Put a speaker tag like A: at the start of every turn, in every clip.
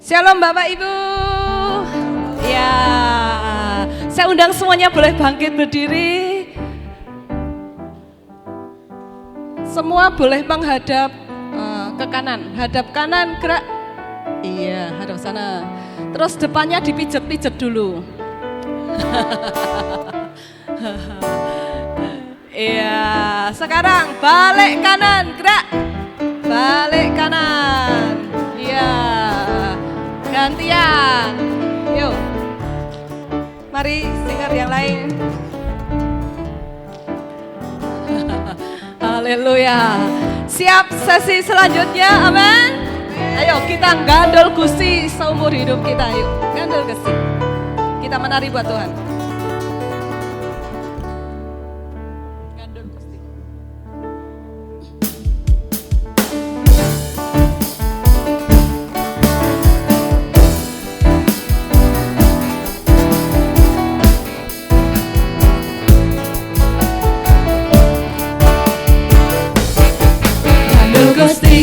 A: Shalom Bapak Ibu. Ya, saya undang semuanya boleh bangkit berdiri. Semua boleh menghadap ke kanan. Hadap kanan, gerak. Iya, hadap sana. Terus depannya dipijet-pijet dulu. Iya, sekarang balik kanan, gerak. Balik kanan. Iya. Gantian. Yuk. Mari singer yang lain. Haleluya. Siap sesi selanjutnya. Amin. Ayo kita gandol Gusti seumur hidup kita. Yuk, gandol Gusti. Kita menari buat Tuhan. Gandol Gusti.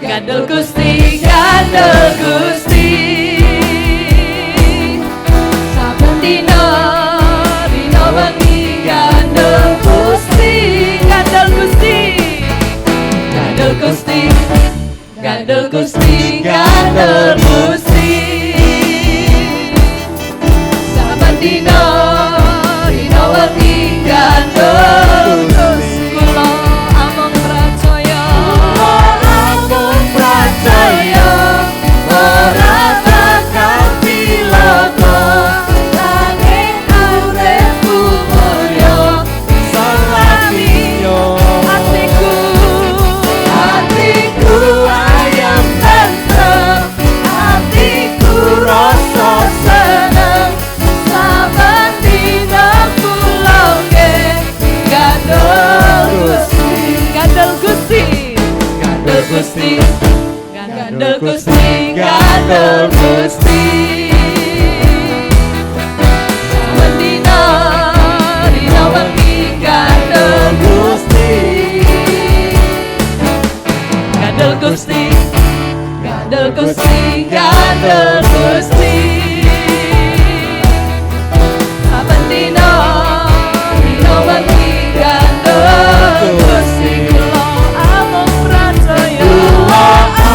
A: Gandol Gusti, gandol Gusti. Saben dina, dina wengi gandol Gusti, gandol Gusti. Gandol Gusti, gandol Gusti, gandol Gusti. Saben dina, dina wengi gandol Gusti. Saya ora bakal cilaka, langit uripku mulya selamiyo. Hatiku ayam tentrem, hatiku rasa seneng. Saben dina kula nggih gandol Gusti, gandol Gusti, gandol Gusti. Gandol Gusti, gandol Gusti. Saben dina, dina wengi gandol Gusti. Gandol Gusti, gandol Gusti, gandol Gusti. Saben dina, dina wengi gandol Gusti.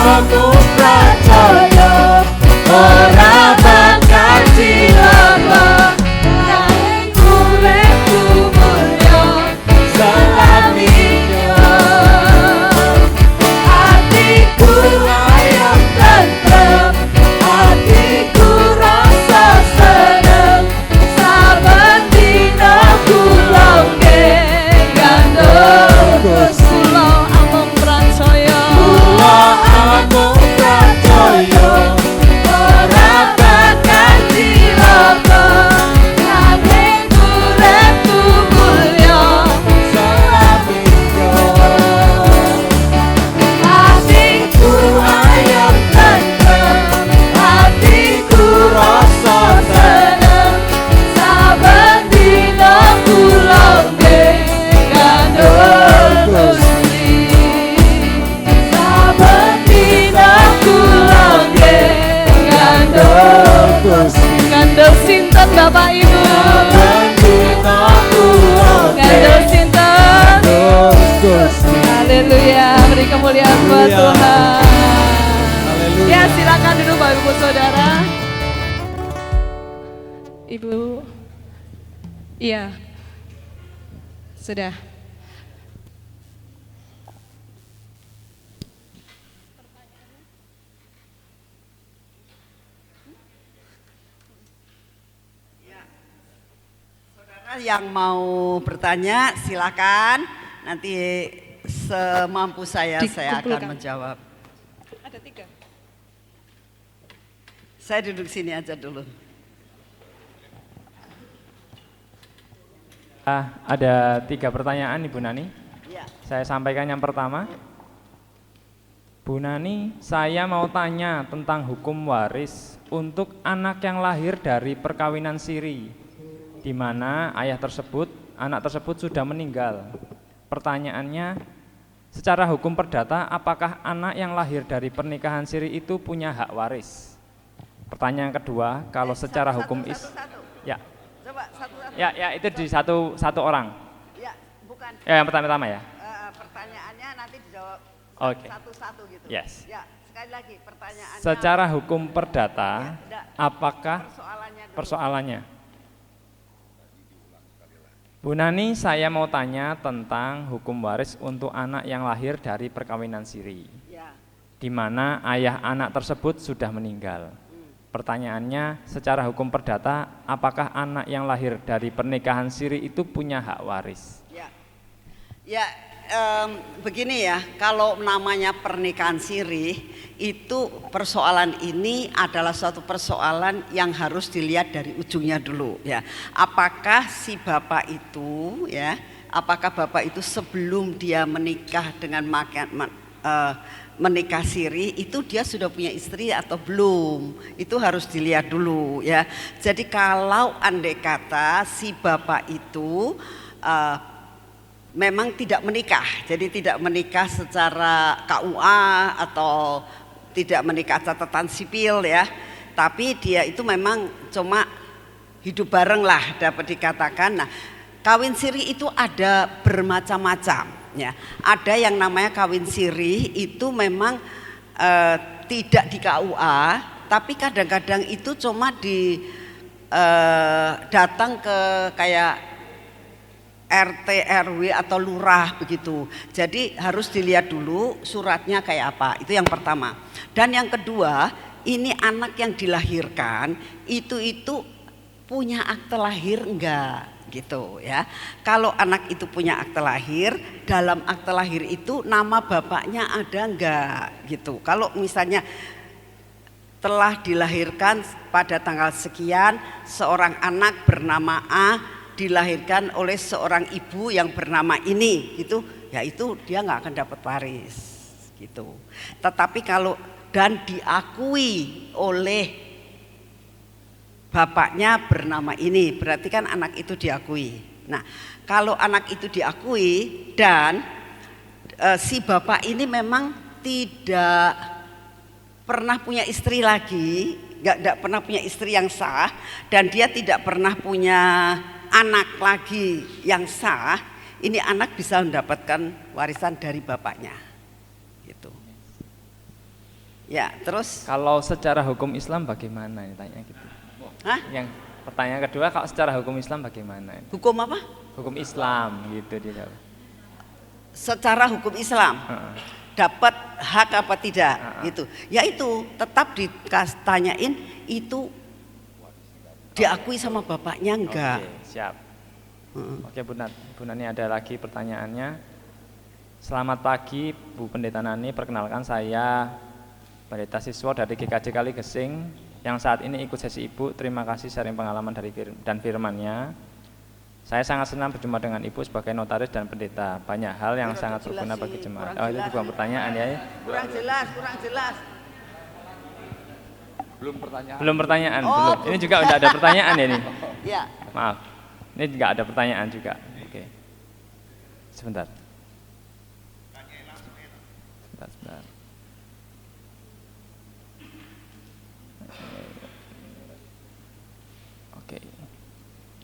A: Aku percaya ora bakal cilaka, langit uripku mulya selamiyo. Hatiku ayam tentrem, hatiku rasa seneng. Saben dina kula nggih gandol Gusti. Aku percaya ora bakal cilaka, langit uripku mulya selamiyo. Hatiku ayam tentrem, hatiku rasa seneng. Saben dina kula nggih gandol Gusti. Gandol sinten Bapak Ibu? Gandol sinten? Haleluya, beri kemuliaan buat Tuhan. Ya, silakan duduk Bapak Ibu Saudara. Ibu. Iya. Sudah.
B: Yang mau bertanya silakan, nanti semampu saya akan menjawab.
A: Ada 3.
B: Saya duduk sini aja dulu.
C: Ada 3 pertanyaan Ibu Nani.
B: Ya.
C: Saya sampaikan yang pertama. Bu Nani, saya mau tanya tentang hukum waris untuk anak yang lahir dari perkawinan siri, di mana anak tersebut sudah meninggal. Pertanyaannya, secara hukum perdata, apakah anak yang lahir dari pernikahan siri itu punya hak waris? Pertanyaan kedua, kalau secara hukum
B: Satu-satu.
C: ya,
B: Coba satu-satu.
C: ya itu di satu orang.
B: Ya, bukan.
C: Ya, yang pertama ya.
B: Pertanyaannya nanti dijawab
C: Oke.
B: satu-satu gitu.
C: Yes.
B: Ya, sekali lagi pertanyaannya.
C: Secara hukum perdata, apakah
B: persoalannya dulu.
C: persoalannya? Bu Nani, saya mau tanya tentang hukum waris untuk anak yang lahir dari perkawinan siri,
B: Ya.
C: di mana ayah anak tersebut sudah meninggal. Pertanyaannya, secara hukum perdata, apakah anak yang lahir dari pernikahan siri itu punya hak waris?
B: Ya. Ya, begini ya, kalau namanya pernikahan siri itu persoalan ini adalah suatu persoalan yang harus dilihat dari ujungnya dulu ya. Apakah si bapak itu ya, apakah bapak itu sebelum dia menikah dengan menikah siri itu dia sudah punya istri atau belum? Itu harus dilihat dulu ya. Jadi kalau andai kata si bapak itu memang tidak menikah, jadi tidak menikah secara KUA atau tidak menikah catatan sipil ya, tapi dia itu memang cuma hidup bareng lah dapat dikatakan. Nah, kawin siri itu ada bermacam-macam ya. Ada yang namanya kawin siri itu memang tidak di KUA, tapi kadang-kadang itu cuma datang ke kayak RT, RW atau lurah begitu. Jadi harus dilihat dulu suratnya kayak apa. Itu yang pertama. Dan yang kedua, ini anak yang dilahirkan itu punya akte lahir enggak gitu ya. Kalau anak itu punya akte lahir, dalam akte lahir itu nama bapaknya ada enggak gitu. Kalau misalnya telah dilahirkan pada tanggal sekian, seorang anak bernama A dilahirkan oleh seorang ibu yang bernama ini gitu, ya itu dia nggak akan dapat waris gitu. Tetapi kalau dan diakui oleh bapaknya bernama ini, berarti kan anak itu diakui. Nah, kalau anak itu diakui dan si bapak ini memang tidak pernah punya istri lagi, nggak pernah punya istri yang sah, dan dia tidak pernah punya anak lagi yang sah, ini anak bisa mendapatkan warisan dari bapaknya gitu. Ya, terus
C: kalau secara hukum Islam bagaimana ini tanya gitu.
B: Hah?
C: Yang pertanyaan kedua, kalau secara hukum Islam bagaimana?
B: Hukum apa?
C: Hukum Islam gitu dia jawab.
B: Secara hukum Islam dapat hak apa tidak gitu. Ya itu tetap ditanyain itu diakui sama bapaknya enggak.
C: Oke, siap. Oke Bu Nani, ada lagi pertanyaannya. Selamat pagi Bu Pendeta Nani, perkenalkan saya pendeta siswa dari GKJ Kali Gesing yang saat ini ikut sesi Ibu. Terima kasih sharing pengalaman dan firman-Nya. Saya sangat senang berjumpa dengan Ibu sebagai notaris dan pendeta. Banyak hal yang sangat berguna bagi jemaat. Oh, itu bukan pertanyaan ya.
B: Kurang jelas.
C: Belum pertanyaan, belum. Ini juga udah ada pertanyaan ya ini.
B: Ya.
C: Maaf. Ini juga ada pertanyaan juga. Oke. Sebentar. Oke.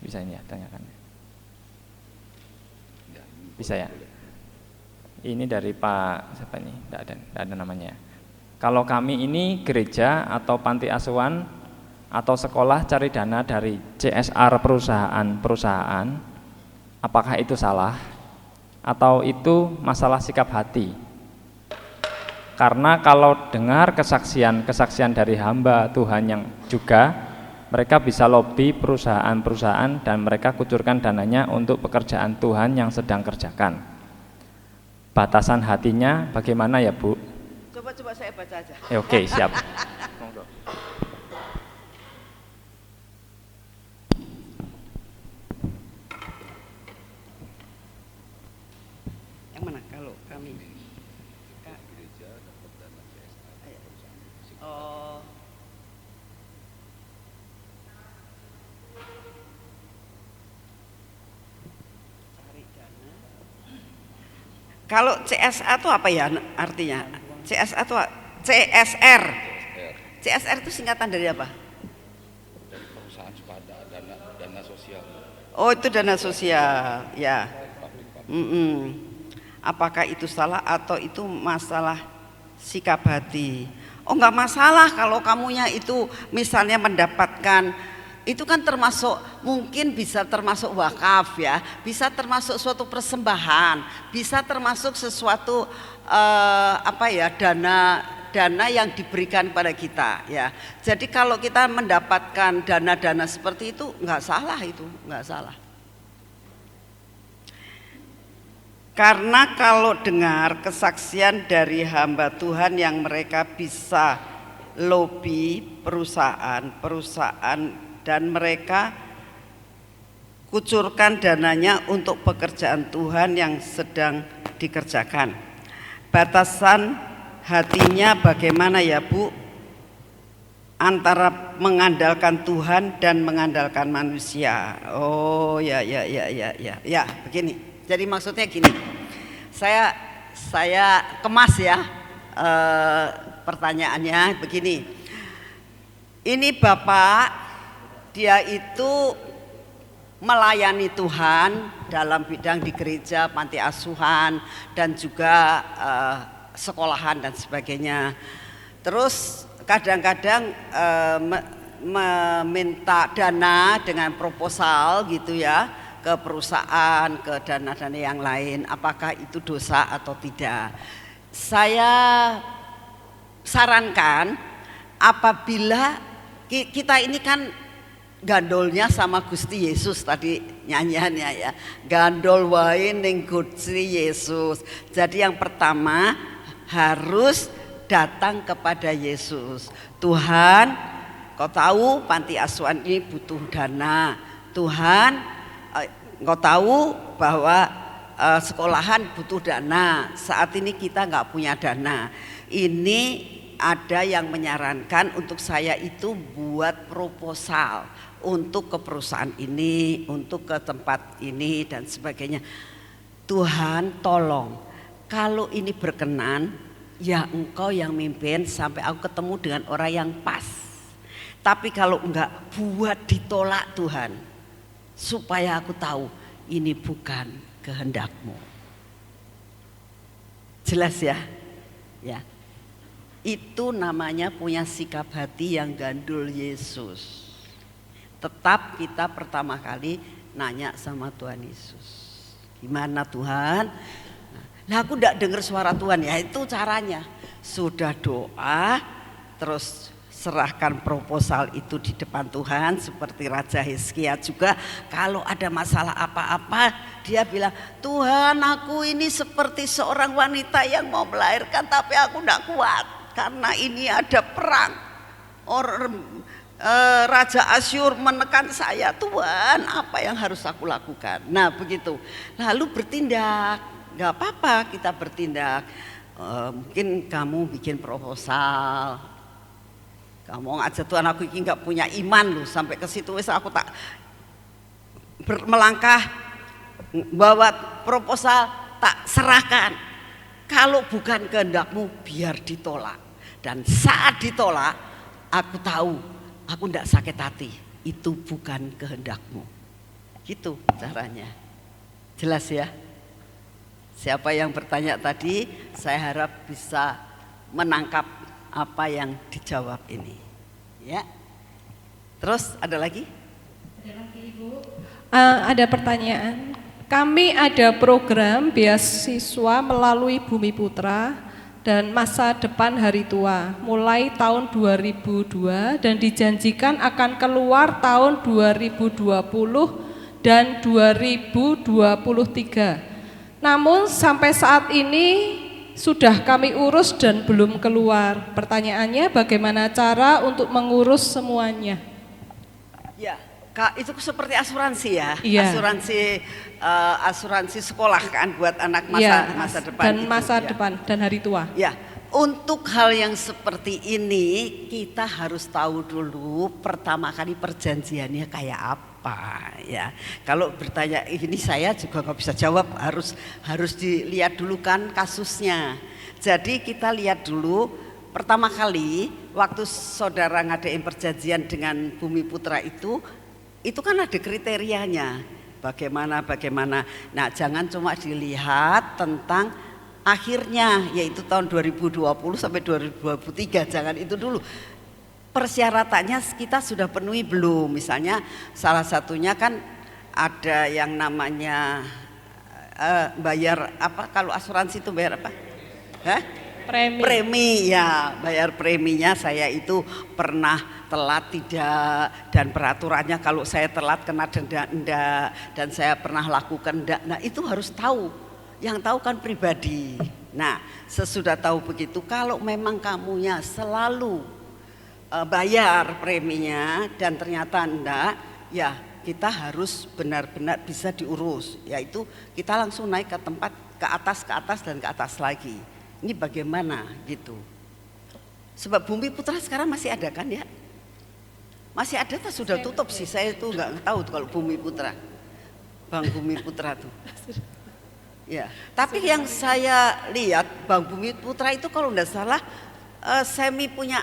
C: Bisa ini ya tanyakan. Bisa ya? Ini dari Pak siapa ini? Tidak ada namanya. Kalau kami ini gereja atau panti asuhan atau sekolah cari dana dari CSR perusahaan, apakah itu salah? Atau itu masalah sikap hati? Karena kalau dengar kesaksian dari hamba Tuhan yang juga, mereka bisa lobby perusahaan-perusahaan dan mereka kucurkan dananya untuk pekerjaan Tuhan yang sedang kerjakan. Batasan hatinya bagaimana ya Bu?
B: Coba saya baca aja.
C: Oke, siap.
B: Yang mana kalau kami? Oh. Cari dana. Kalau CSA itu apa ya artinya? CSA itu CSR. CSR itu singkatan dari apa?
D: Dari perusahaan swasta, dana sosial.
B: Oh, itu dana sosial, ya. Apakah itu salah atau itu masalah sikap hati? Oh, nggak masalah kalau kamunya itu misalnya mendapatkan, itu kan termasuk, mungkin bisa termasuk wakaf ya, bisa termasuk suatu persembahan, bisa termasuk sesuatu dana yang diberikan pada kita ya. Jadi kalau kita mendapatkan dana-dana seperti itu nggak salah, itu nggak salah. Karena kalau dengar kesaksian dari hamba Tuhan yang mereka bisa lobby perusahaan dan mereka kucurkan dananya untuk pekerjaan Tuhan yang sedang dikerjakan. Batasan hatinya bagaimana ya Bu? Antara mengandalkan Tuhan dan mengandalkan manusia. Oh ya begini. Jadi maksudnya gini. Saya kemas ya pertanyaannya begini. Ini Bapak, dia itu melayani Tuhan dalam bidang di gereja, panti asuhan dan juga sekolahan dan sebagainya. Terus kadang-kadang meminta dana dengan proposal gitu ya ke perusahaan, ke dana-dana yang lain. Apakah itu dosa atau tidak? Saya sarankan apabila kita ini kan gandolnya sama Gusti Yesus tadi nyanyiannya ya, gandol wae ning Gusti Yesus. Jadi yang pertama harus datang kepada Yesus. Tuhan, kau tahu panti asuhan ini butuh dana. Tuhan, kau tahu bahwa sekolahan butuh dana. Saat ini kita nggak punya dana. Ini ada yang menyarankan untuk saya itu buat proposal untuk ke perusahaan ini, untuk ke tempat ini dan sebagainya. Tuhan tolong, kalau ini berkenan, ya Engkau yang mimpin sampai aku ketemu dengan orang yang pas. Tapi kalau enggak, buat ditolak Tuhan, supaya aku tahu ini bukan kehendak-Mu. Jelas ya? Ya. Itu namanya punya sikap hati yang gandul Yesus. Tetap kita pertama kali nanya sama Tuhan Yesus, gimana Tuhan? Nah aku tidak dengar suara Tuhan, ya itu caranya. Sudah doa, terus serahkan proposal itu di depan Tuhan. Seperti Raja Hizkia juga, kalau ada masalah apa-apa dia bilang, Tuhan aku ini seperti seorang wanita yang mau melahirkan tapi aku tidak kuat karena ini ada perang. Raja Asyur menekan saya, Tuhan apa yang harus aku lakukan? Nah begitu, lalu bertindak, gak apa-apa kita bertindak. Mungkin kamu bikin proposal, kamu ngajak Tuhan aku ini gak punya iman loh, sampai ke situ wis aku tak melangkah bawa proposal tak serahkan. Kalau bukan kehendak-Mu biar ditolak, dan saat ditolak aku tahu aku tidak sakit hati, itu bukan kehendak-Mu. Gitu caranya. Jelas ya? Siapa yang bertanya tadi, saya harap bisa menangkap apa yang dijawab ini. Ya. Terus ada lagi?
A: Ada lagi Ibu. Ada pertanyaan. Kami ada program beasiswa melalui Bumi Putra dan masa depan hari tua mulai tahun 2002 dan dijanjikan akan keluar tahun 2020 dan 2023. Namun sampai saat ini sudah kami urus dan belum keluar. Pertanyaannya bagaimana cara untuk mengurus semuanya?
B: Ya, Kak, itu seperti asuransi ya.
A: Iya.
B: Asuransi sekolah kan buat anak
A: Ya,
B: masa depan.
A: dan
B: itu,
A: masa
B: ya.
A: depan dan hari tua.
B: Ya, Untuk hal yang seperti ini kita harus tahu dulu pertama kali perjanjiannya kayak apa ya. Kalau bertanya ini saya juga nggak bisa jawab, harus dilihat dulu kan kasusnya. Jadi kita lihat dulu pertama kali waktu saudara ngadain perjanjian dengan Bumi Putra itu kan ada kriterianya. Bagaimana. Nah, jangan cuma dilihat tentang akhirnya yaitu tahun 2020 sampai 2023, jangan itu dulu. Persyaratannya kita sudah penuhi belum? Misalnya salah satunya kan ada yang namanya bayar apa, kalau asuransi itu bayar apa? Premi ya, bayar preminya. Saya itu pernah telat tidak, dan peraturannya kalau saya telat kena denda enggak, dan saya pernah lakukan enggak. Nah itu harus tahu, yang tahu kan pribadi. Nah sesudah tahu begitu, kalau memang kamunya selalu bayar preminya dan ternyata enggak, ya kita harus benar-benar bisa diurus, yaitu kita langsung naik ke tempat ke atas dan ke atas lagi. Ini bagaimana gitu. Sebab Bumi Putra sekarang masih ada kan ya? Masih ada atau sudah tutup sih? Saya tuh nggak tahu tuh kalau Bumi Putra, Bank Bumi Putra tuh. Ya, tapi yang saya lihat Bank Bumi Putra itu kalau nggak salah semi punya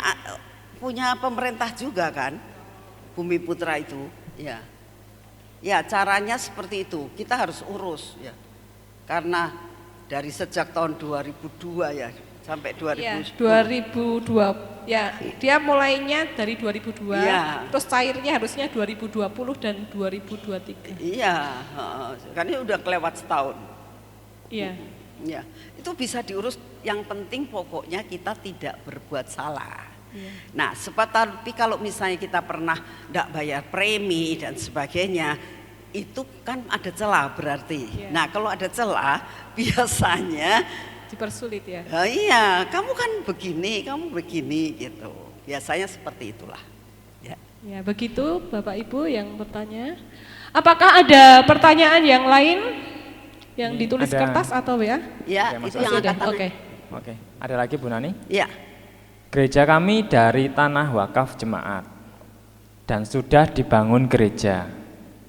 B: pemerintah juga kan, Bumi Putra itu. Ya, ya caranya seperti itu. Kita harus urus ya, karena dari sejak tahun 2002 ya sampai 2020
A: ya, dia mulainya dari 2002
B: ya.
A: Terus cairnya harusnya 2020 dan 2023.
B: Iya, karena udah kelewat setahun.
A: Iya.
B: Ya, itu bisa diurus. Yang penting pokoknya kita tidak berbuat salah.
A: Iya.
B: Nah, tapi kalau misalnya kita pernah tidak bayar premi dan sebagainya, itu kan ada celah berarti.
A: Iya.
B: Nah, kalau ada celah biasanya
A: Dipersulit ya.
B: Iya, kamu kan begini, kamu begini gitu. Biasanya seperti itulah. Ya.
A: Ya, begitu Bapak Ibu yang bertanya. Apakah ada pertanyaan yang lain yang ditulis
C: ada.
A: Kertas atau ya?
B: Ya,
C: Oke,
B: itu
C: Mas
B: yang
A: Sudah,
B: angkatan.
A: oke.
C: Oke, ada lagi Bu Nani?
B: Ya.
C: Gereja kami dari tanah wakaf jemaat dan sudah dibangun gereja.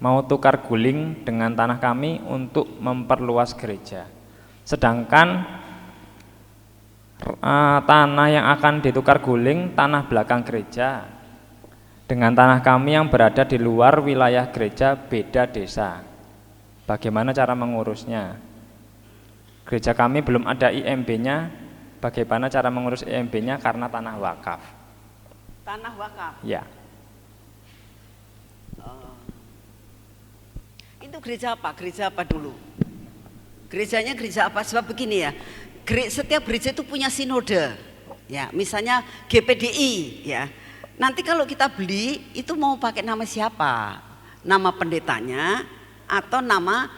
C: Mau tukar guling dengan tanah kami untuk memperluas gereja. Sedangkan tanah yang akan ditukar guling tanah belakang gereja dengan tanah kami yang berada di luar wilayah gereja beda desa. Bagaimana cara mengurusnya? Gereja kami belum ada IMB-nya. Bagaimana cara mengurus IMB-nya karena tanah wakaf?
B: Tanah wakaf.
C: Ya.
B: Itu gereja apa? Gereja apa dulu? Gerejanya gereja apa? Sebab begini ya, setiap gereja itu punya sinode. Ya, misalnya GPDI ya. Nanti kalau kita beli itu mau pakai nama siapa? Nama pendetanya atau nama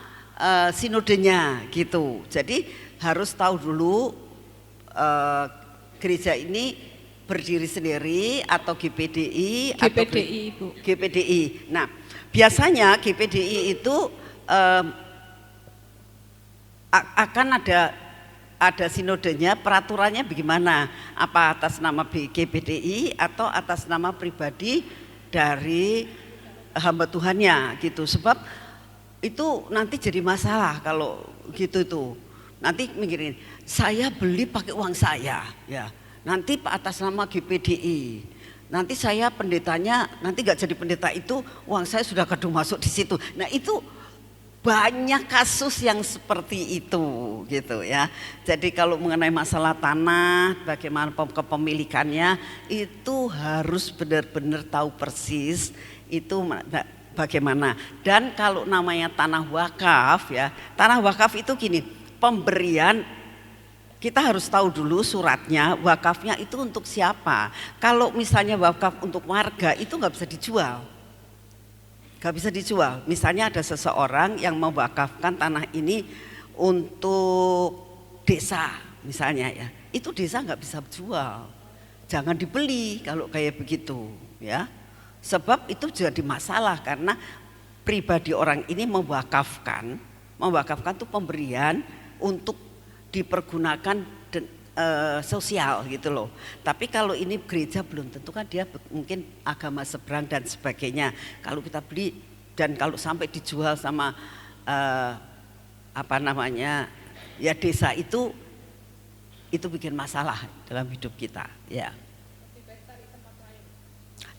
B: sinodenya gitu. Jadi harus tahu dulu gereja ini berdiri sendiri atau GPDI atau
A: Bu.
B: GPDI. Nah, biasanya GPDI itu akan ada sinodenya, peraturannya bagaimana? Apa atas nama GPDI atau atas nama pribadi dari hamba Tuhannya gitu. Sebab itu nanti jadi masalah kalau gitu tuh. Nanti mikirin, saya beli pakai uang saya ya. Nanti atas nama GPDI. Nanti saya pendetanya nanti nggak jadi pendeta itu, uang saya sudah kadung masuk di situ. Nah, itu banyak kasus yang seperti itu gitu ya. Jadi kalau mengenai masalah tanah, bagaimana kepemilikannya itu harus benar-benar tahu persis itu bagaimana. Dan kalau namanya tanah wakaf ya, tanah wakaf itu gini, pemberian kita harus tahu dulu suratnya, wakafnya itu untuk siapa. Kalau misalnya wakaf untuk warga itu nggak bisa dijual. Gak bisa dijual. Misalnya ada seseorang yang mewakafkan tanah ini untuk desa misalnya ya, itu desa gak bisa jual. Jangan dibeli kalau kayak begitu ya. Sebab itu jadi masalah karena pribadi orang ini mewakafkan itu pemberian untuk dipergunakan sosial gitu loh. Tapi kalau ini gereja belum tentu kan dia mungkin agama seberang dan sebagainya. Kalau kita beli dan kalau sampai dijual sama apa namanya ya desa itu bikin masalah dalam hidup kita ya.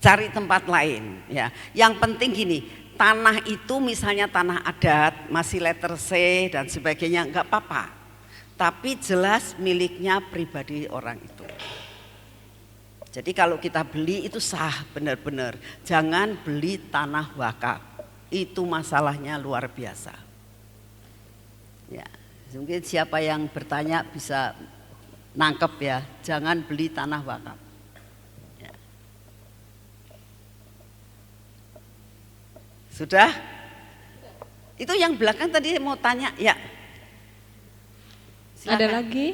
B: Cari tempat lain ya. Yang penting gini, tanah itu misalnya tanah adat masih letter C dan sebagainya nggak apa-apa. Tapi jelas miliknya pribadi orang itu. Jadi kalau kita beli itu sah benar-benar. Jangan beli tanah wakaf. Itu masalahnya luar biasa. Ya, mungkin siapa yang bertanya bisa nangkep ya. Jangan beli tanah wakaf. Ya. Sudah? Itu yang belakang tadi mau tanya ya. Silakan.
A: Ada lagi?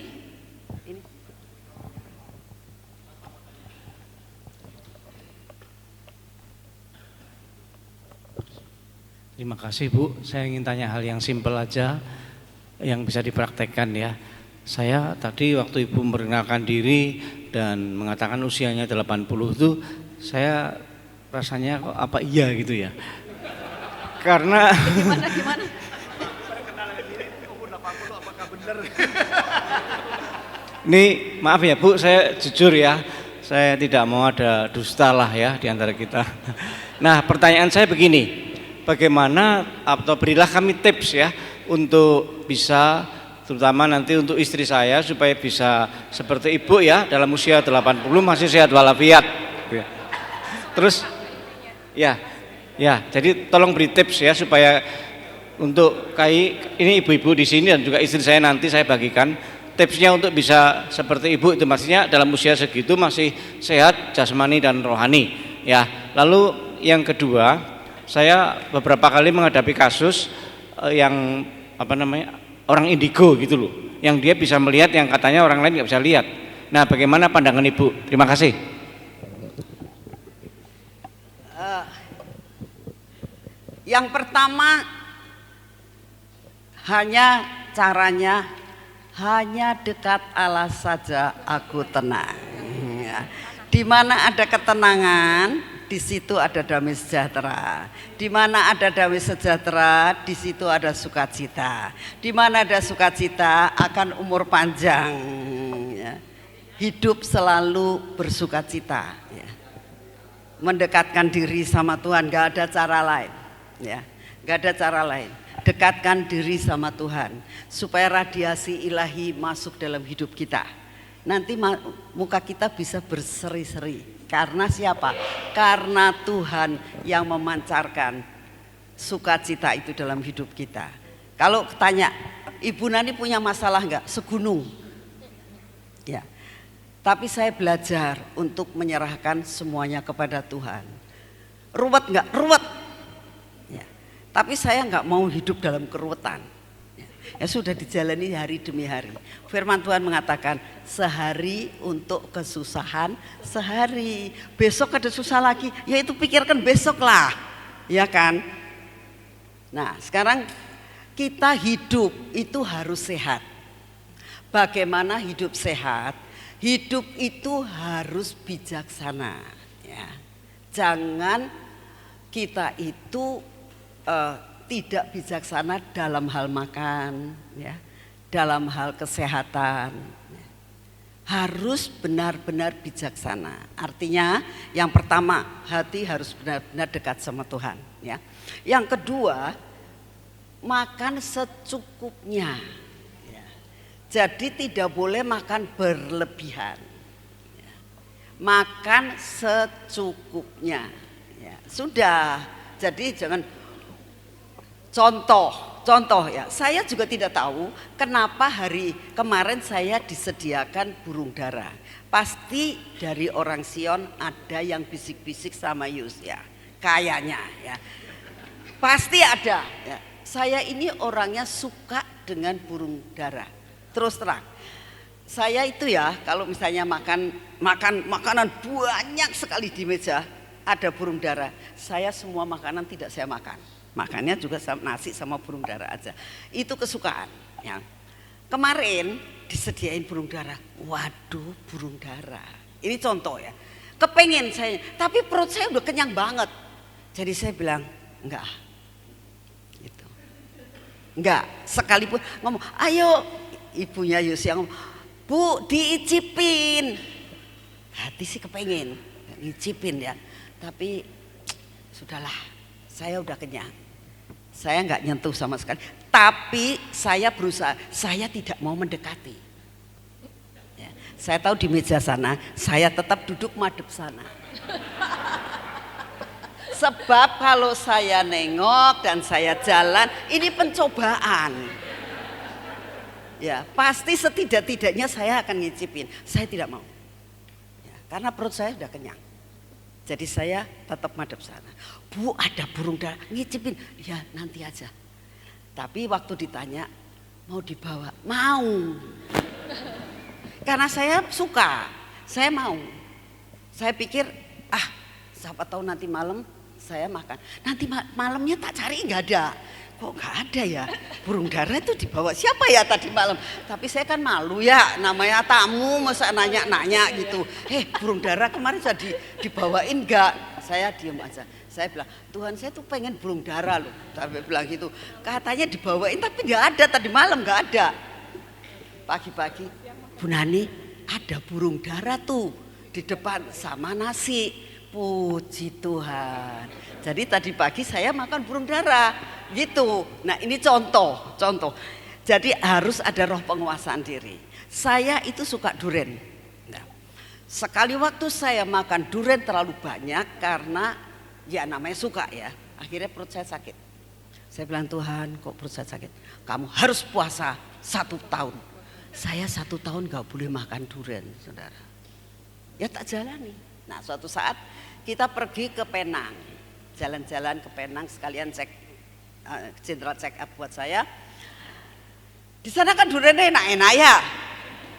B: Ini.
E: Terima kasih Bu, saya ingin tanya hal yang simpel aja yang bisa dipraktekkan ya. Saya tadi waktu Ibu memperkenalkan diri dan mengatakan usianya 80 itu saya rasanya kok apa iya gitu ya. Karena
B: Gimana?
E: ini maaf ya Bu, saya jujur ya, saya tidak mau ada dusta lah ya di antara kita. Nah pertanyaan saya begini, bagaimana atau berilah kami tips ya untuk bisa terutama nanti untuk istri saya supaya bisa seperti Ibu ya dalam usia 80 masih sehat walafiat. Terus ya jadi tolong beri tips ya supaya untuk ini ibu-ibu di sini dan juga istri saya nanti saya bagikan tipsnya untuk bisa seperti Ibu itu maksudnya dalam usia segitu masih sehat jasmani dan rohani ya. Lalu yang kedua, saya beberapa kali menghadapi kasus yang apa namanya orang indigo gitu loh, yang dia bisa melihat yang katanya orang lain nggak bisa lihat. Nah, bagaimana pandangan Ibu? Terima kasih.
B: Yang pertama caranya hanya dekat Allah saja aku tenang. Ya. Di mana ada ketenangan, di situ ada damai sejahtera. Di mana ada damai sejahtera, di situ ada sukacita. Di mana ada sukacita akan umur panjang. Ya. Hidup selalu bersukacita. Ya. Mendekatkan diri sama Tuhan, gak ada cara lain. Ya, gak ada cara lain. Dekatkan diri sama Tuhan supaya radiasi ilahi masuk dalam hidup kita. Nanti muka kita bisa berseri-seri. Karena siapa? Karena Tuhan yang memancarkan sukacita itu dalam hidup kita. Kalau tanya, Ibu Nani punya masalah enggak? Segunung. Ya. Tapi saya belajar untuk menyerahkan semuanya kepada Tuhan. Ruwet enggak? Ruwet. Tapi saya nggak mau hidup dalam keruwetan. Ya sudah dijalani hari demi hari. Firman Tuhan mengatakan sehari untuk kesusahan sehari. Besok ada susah lagi, ya itu pikirkan besok lah, ya kan? Nah sekarang kita hidup itu harus sehat. Bagaimana hidup sehat? Hidup itu harus bijaksana. Ya. Jangan kita itu tidak bijaksana dalam hal makan, ya, dalam hal kesehatan, ya. Harus benar-benar bijaksana. Artinya yang pertama hati harus benar-benar dekat sama Tuhan. Ya. Yang kedua makan secukupnya. Ya. Jadi tidak boleh makan berlebihan. Ya. Makan secukupnya. Ya. Sudah. Jadi jangan. Contoh ya, saya juga tidak tahu kenapa hari kemarin saya disediakan burung dara. Pasti dari orang Sion ada yang bisik-bisik sama Yus ya, kayaknya ya. Pasti ada ya. Saya ini orangnya suka dengan burung dara. Terus terang, saya itu ya kalau misalnya makan makanan banyak sekali di meja ada burung dara, saya semua makanan tidak saya makan. Makannya juga nasi sama burung dara aja. Itu kesukaan. Ya. Kemarin disediain burung dara. Waduh, burung dara. Ini contoh ya. Kepengen saya, tapi perut saya udah kenyang banget. Jadi saya bilang, enggak. Gitu. Enggak, sekalipun ngomong, ayo ibunya Yosia ngomong, Bu, diicipin. Hati sih kepengen, ngicipin ya. Tapi sudahlah, saya udah kenyang. Saya enggak nyentuh sama sekali. Tapi saya berusaha, saya tidak mau mendekati. Saya tahu di meja sana, saya tetap duduk madep sana. Sebab kalau saya nengok dan saya jalan, ini pencobaan. Ya, pasti setidak-tidaknya saya akan ngicipin. Saya tidak mau. Ya, karena perut saya sudah kenyang. Jadi saya tetap madep sana. Bu, ada burung dara, ngicipin. Ya, nanti aja. Tapi waktu ditanya, mau dibawa? Mau. Karena saya suka, saya mau. Saya pikir, siapa tahu nanti malam saya makan. Nanti malamnya tak cari nggak ada. Kok nggak ada ya? Burung dara itu dibawa siapa ya tadi malam? Tapi saya kan malu ya, namanya tamu masa nanya-nanya gitu. Burung dara kemarin sudah dibawain nggak? Saya diam aja. Saya bilang, Tuhan saya tuh pengen burung dara loh. Sampai bilang gitu. Katanya dibawain tapi nggak ada tadi malam, nggak ada. Pagi-pagi. Bu Nani, ada burung dara tuh di depan sama nasi. Puji Tuhan. Jadi tadi pagi saya makan burung dara gitu. Nah ini contoh. Jadi harus ada roh penguasaan diri. Saya itu suka duren. Nah, sekali waktu saya makan duren terlalu banyak karena ya namanya suka ya. Akhirnya perut saya sakit. Saya bilang, Tuhan kok perut saya sakit? Kamu harus puasa 1 tahun. Saya 1 tahun gak boleh makan durian, saudara. Ya tak jalani. Nah suatu saat kita pergi ke Penang. Jalan-jalan ke Penang sekalian cek, general check up buat saya. Di sana kan duriannya enak-enak ya.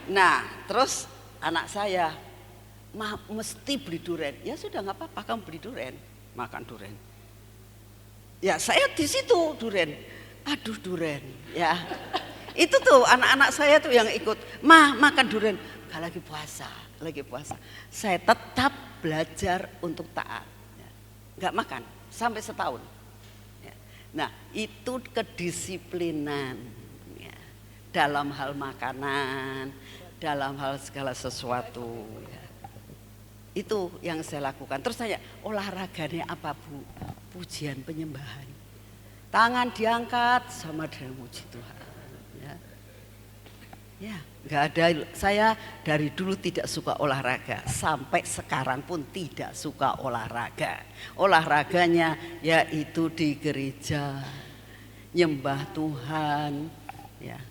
B: Nah terus anak saya, mesti beli durian. Ya sudah gak apa-apa kamu beli durian. Makan durian. Ya saya di situ durian. Aduh durian ya. Itu tuh anak-anak saya tuh yang ikut, makan durian. Gak lagi puasa. Saya tetap belajar untuk taat. Gak makan sampai setahun. Nah itu kedisiplinan ya. Dalam hal makanan, dalam hal segala sesuatu ya. Itu yang saya lakukan. Terus saya, olahraganya apa Bu? Pujian penyembahan. Tangan diangkat sama dengan muji Tuhan. Ya, nggak ada. Saya dari dulu tidak suka olahraga, sampai sekarang pun tidak suka olahraga. Olahraganya yaitu di gereja, nyembah Tuhan. Ya,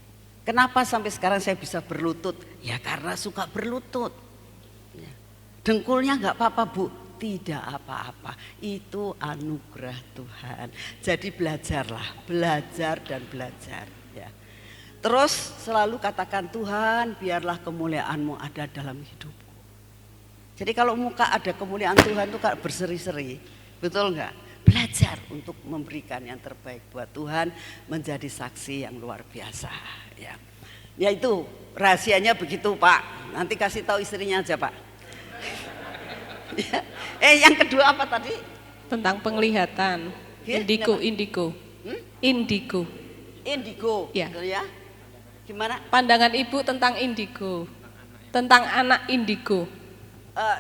B: kenapa sampai sekarang saya bisa berlutut? Ya karena suka berlutut. Ya. Dengkulnya nggak apa-apa Bu, tidak apa-apa. Itu anugerah Tuhan. Jadi belajarlah, belajar dan belajar. Ya. Terus selalu katakan Tuhan biarlah kemuliaan-Mu ada dalam hidupku. Jadi kalau muka ada kemuliaan Tuhan itu kayak berseri-seri, betul enggak? Belajar untuk memberikan yang terbaik buat Tuhan, menjadi saksi yang luar biasa. Ya itu rahasianya begitu Pak. Nanti kasih tahu istrinya aja Pak. Yang kedua apa tadi?
A: Tentang penglihatan. Indigo.
B: Indigo,
A: ya.
B: Betul ya? Gimana?
A: Pandangan Ibu tentang indigo, tentang anak indigo.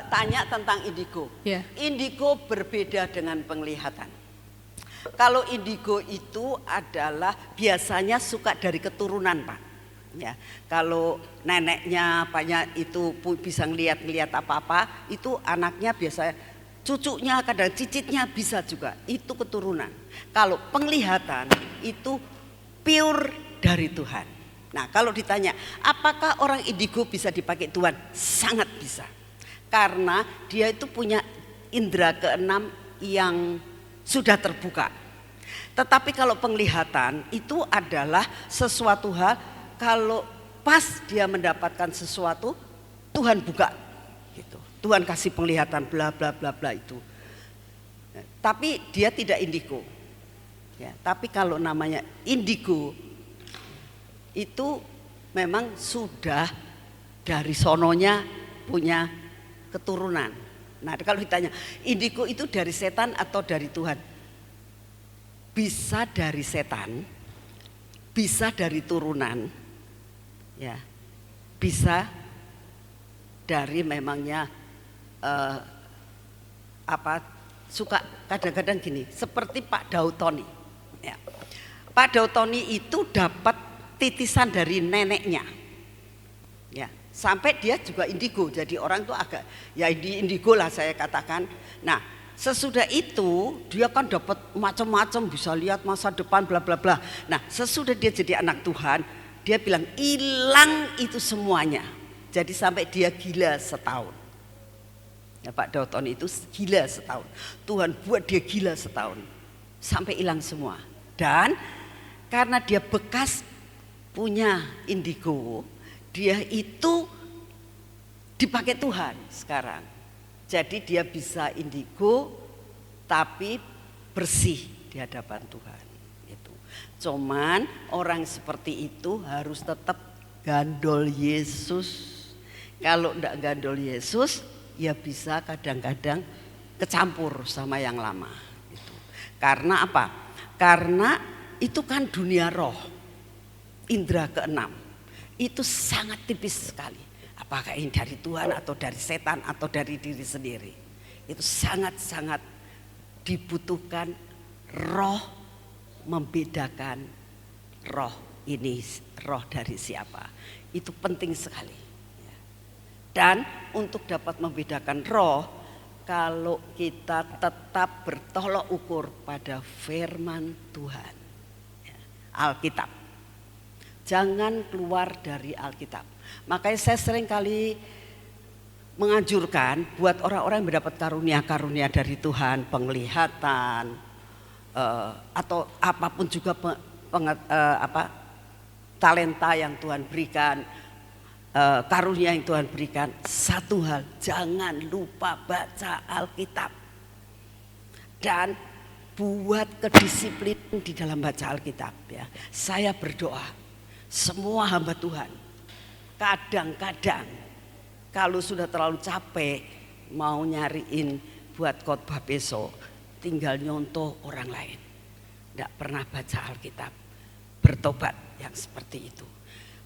B: Tanya tentang indigo.
A: Ya.
B: Indigo berbeda dengan penglihatan. Kalau indigo itu adalah biasanya suka dari keturunan Pak. Ya, kalau neneknya banyak itu bisa ngeliat apa-apa, itu anaknya biasa, cucunya kadang cicitnya bisa juga. Itu keturunan. Kalau penglihatan itu pure dari Tuhan. Nah kalau ditanya apakah orang indigo bisa dipakai Tuhan? Sangat bisa. Karena dia itu punya indera keenam yang sudah terbuka. Tetapi kalau penglihatan itu adalah sesuatu hal, kalau pas dia mendapatkan sesuatu Tuhan buka gitu. Tuhan kasih penglihatan bla bla bla bla itu. Tapi dia tidak indigo. Ya, tapi kalau namanya indigo itu memang sudah dari sononya punya keturunan. Nah kalau ditanya indigo itu dari setan atau dari Tuhan? Bisa dari setan, bisa dari turunan, ya, bisa dari memangnya suka kadang-kadang gini, seperti Pak Dautoni. Ya. Pak Dautoni itu dapat titisan dari neneknya, ya, sampai dia juga indigo. Jadi orang tuh agak ya indigo lah saya katakan. Nah. Sesudah itu dia kan dapat macam-macam, bisa lihat masa depan bla bla bla. Nah sesudah dia jadi anak Tuhan, dia bilang hilang itu semuanya. Jadi sampai dia gila setahun. Ya, Pak Dauton itu gila setahun. Tuhan buat dia gila setahun sampai hilang semua. Dan karena dia bekas punya indigo, dia itu dipakai Tuhan sekarang. Jadi dia bisa indigo tapi bersih di hadapan Tuhan. Itu. Cuman orang seperti itu harus tetap gandol Yesus. Kalau enggak gandol Yesus, ya bisa kadang-kadang kecampur sama yang lama. Gitu. Karena apa? Karena itu kan dunia roh, indera keenam. Itu sangat tipis sekali. Apakah ini dari Tuhan atau dari setan atau dari diri sendiri. Itu sangat-sangat dibutuhkan roh, membedakan roh ini roh dari siapa. Itu penting sekali. Dan untuk dapat membedakan roh, kalau kita tetap bertolak ukur pada firman Tuhan, Alkitab. Jangan keluar dari Alkitab. Makanya saya sering kali menganjurkan buat orang-orang yang mendapat karunia-karunia dari Tuhan, penglihatan atau apapun juga talenta yang Tuhan berikan, karunia yang Tuhan berikan, satu hal, jangan lupa baca Alkitab dan buat kedisiplinan di dalam baca Alkitab. Ya, saya berdoa semua hamba Tuhan. Kadang-kadang kalau sudah terlalu capek mau nyariin buat khotbah besok, tinggal nyontoh orang lain. Tidak pernah baca Alkitab, bertobat yang seperti itu.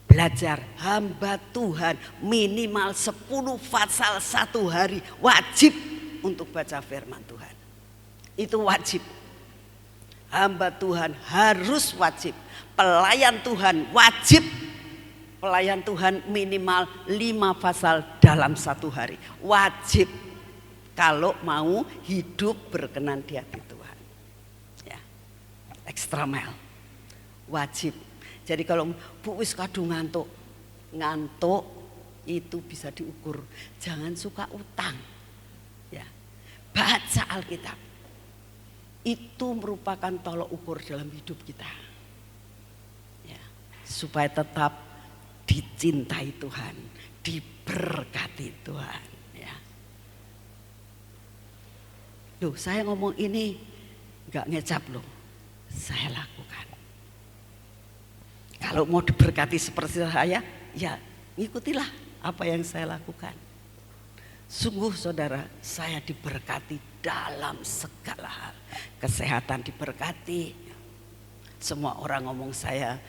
B: Belajar hamba Tuhan minimal 10 pasal satu hari, wajib untuk baca firman Tuhan. Itu wajib. Hamba Tuhan harus wajib. Pelayan Tuhan wajib. Pelayan Tuhan minimal 5 pasal dalam satu hari. Wajib kalau mau hidup berkenan di hati Tuhan. Ya. Extra mile. Wajib. Jadi kalau Bu wis kadung ngantuk itu bisa diukur. Jangan suka utang. Ya. Baca Alkitab. Itu merupakan tolok ukur dalam hidup kita. Ya. Supaya tetap dicintai Tuhan, diberkati Tuhan. Ya. Loh, saya ngomong ini nggak ngecap loh, saya lakukan. Kalau mau diberkati seperti saya, ya ikutilah apa yang saya lakukan. Sungguh saudara, saya diberkati dalam segala hal. Kesehatan diberkati. Semua orang ngomong saya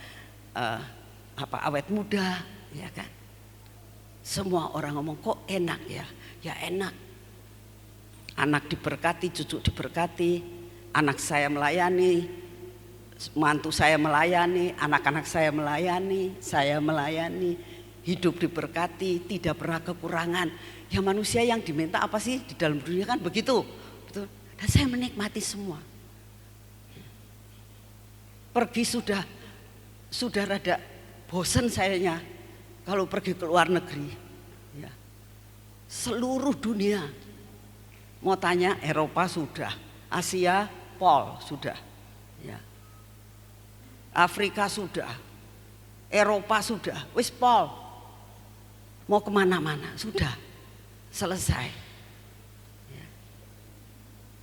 B: awet muda, ya kan? Semua orang ngomong kok enak ya, ya enak. Anak diberkati, cucu diberkati, anak saya melayani, mantu saya melayani, anak-anak saya melayani, hidup diberkati, tidak pernah kekurangan. Ya manusia yang diminta apa sih di dalam dunia kan begitu, betul. Dan saya menikmati semua. Pergi sudah rada bosan sayanya kalau pergi ke luar negeri. Ya. Seluruh dunia. Mau tanya Eropa sudah, Asia Pol sudah. Ya. Afrika sudah, Eropa sudah, wis Pol. Mau kemana-mana sudah, selesai. Ya.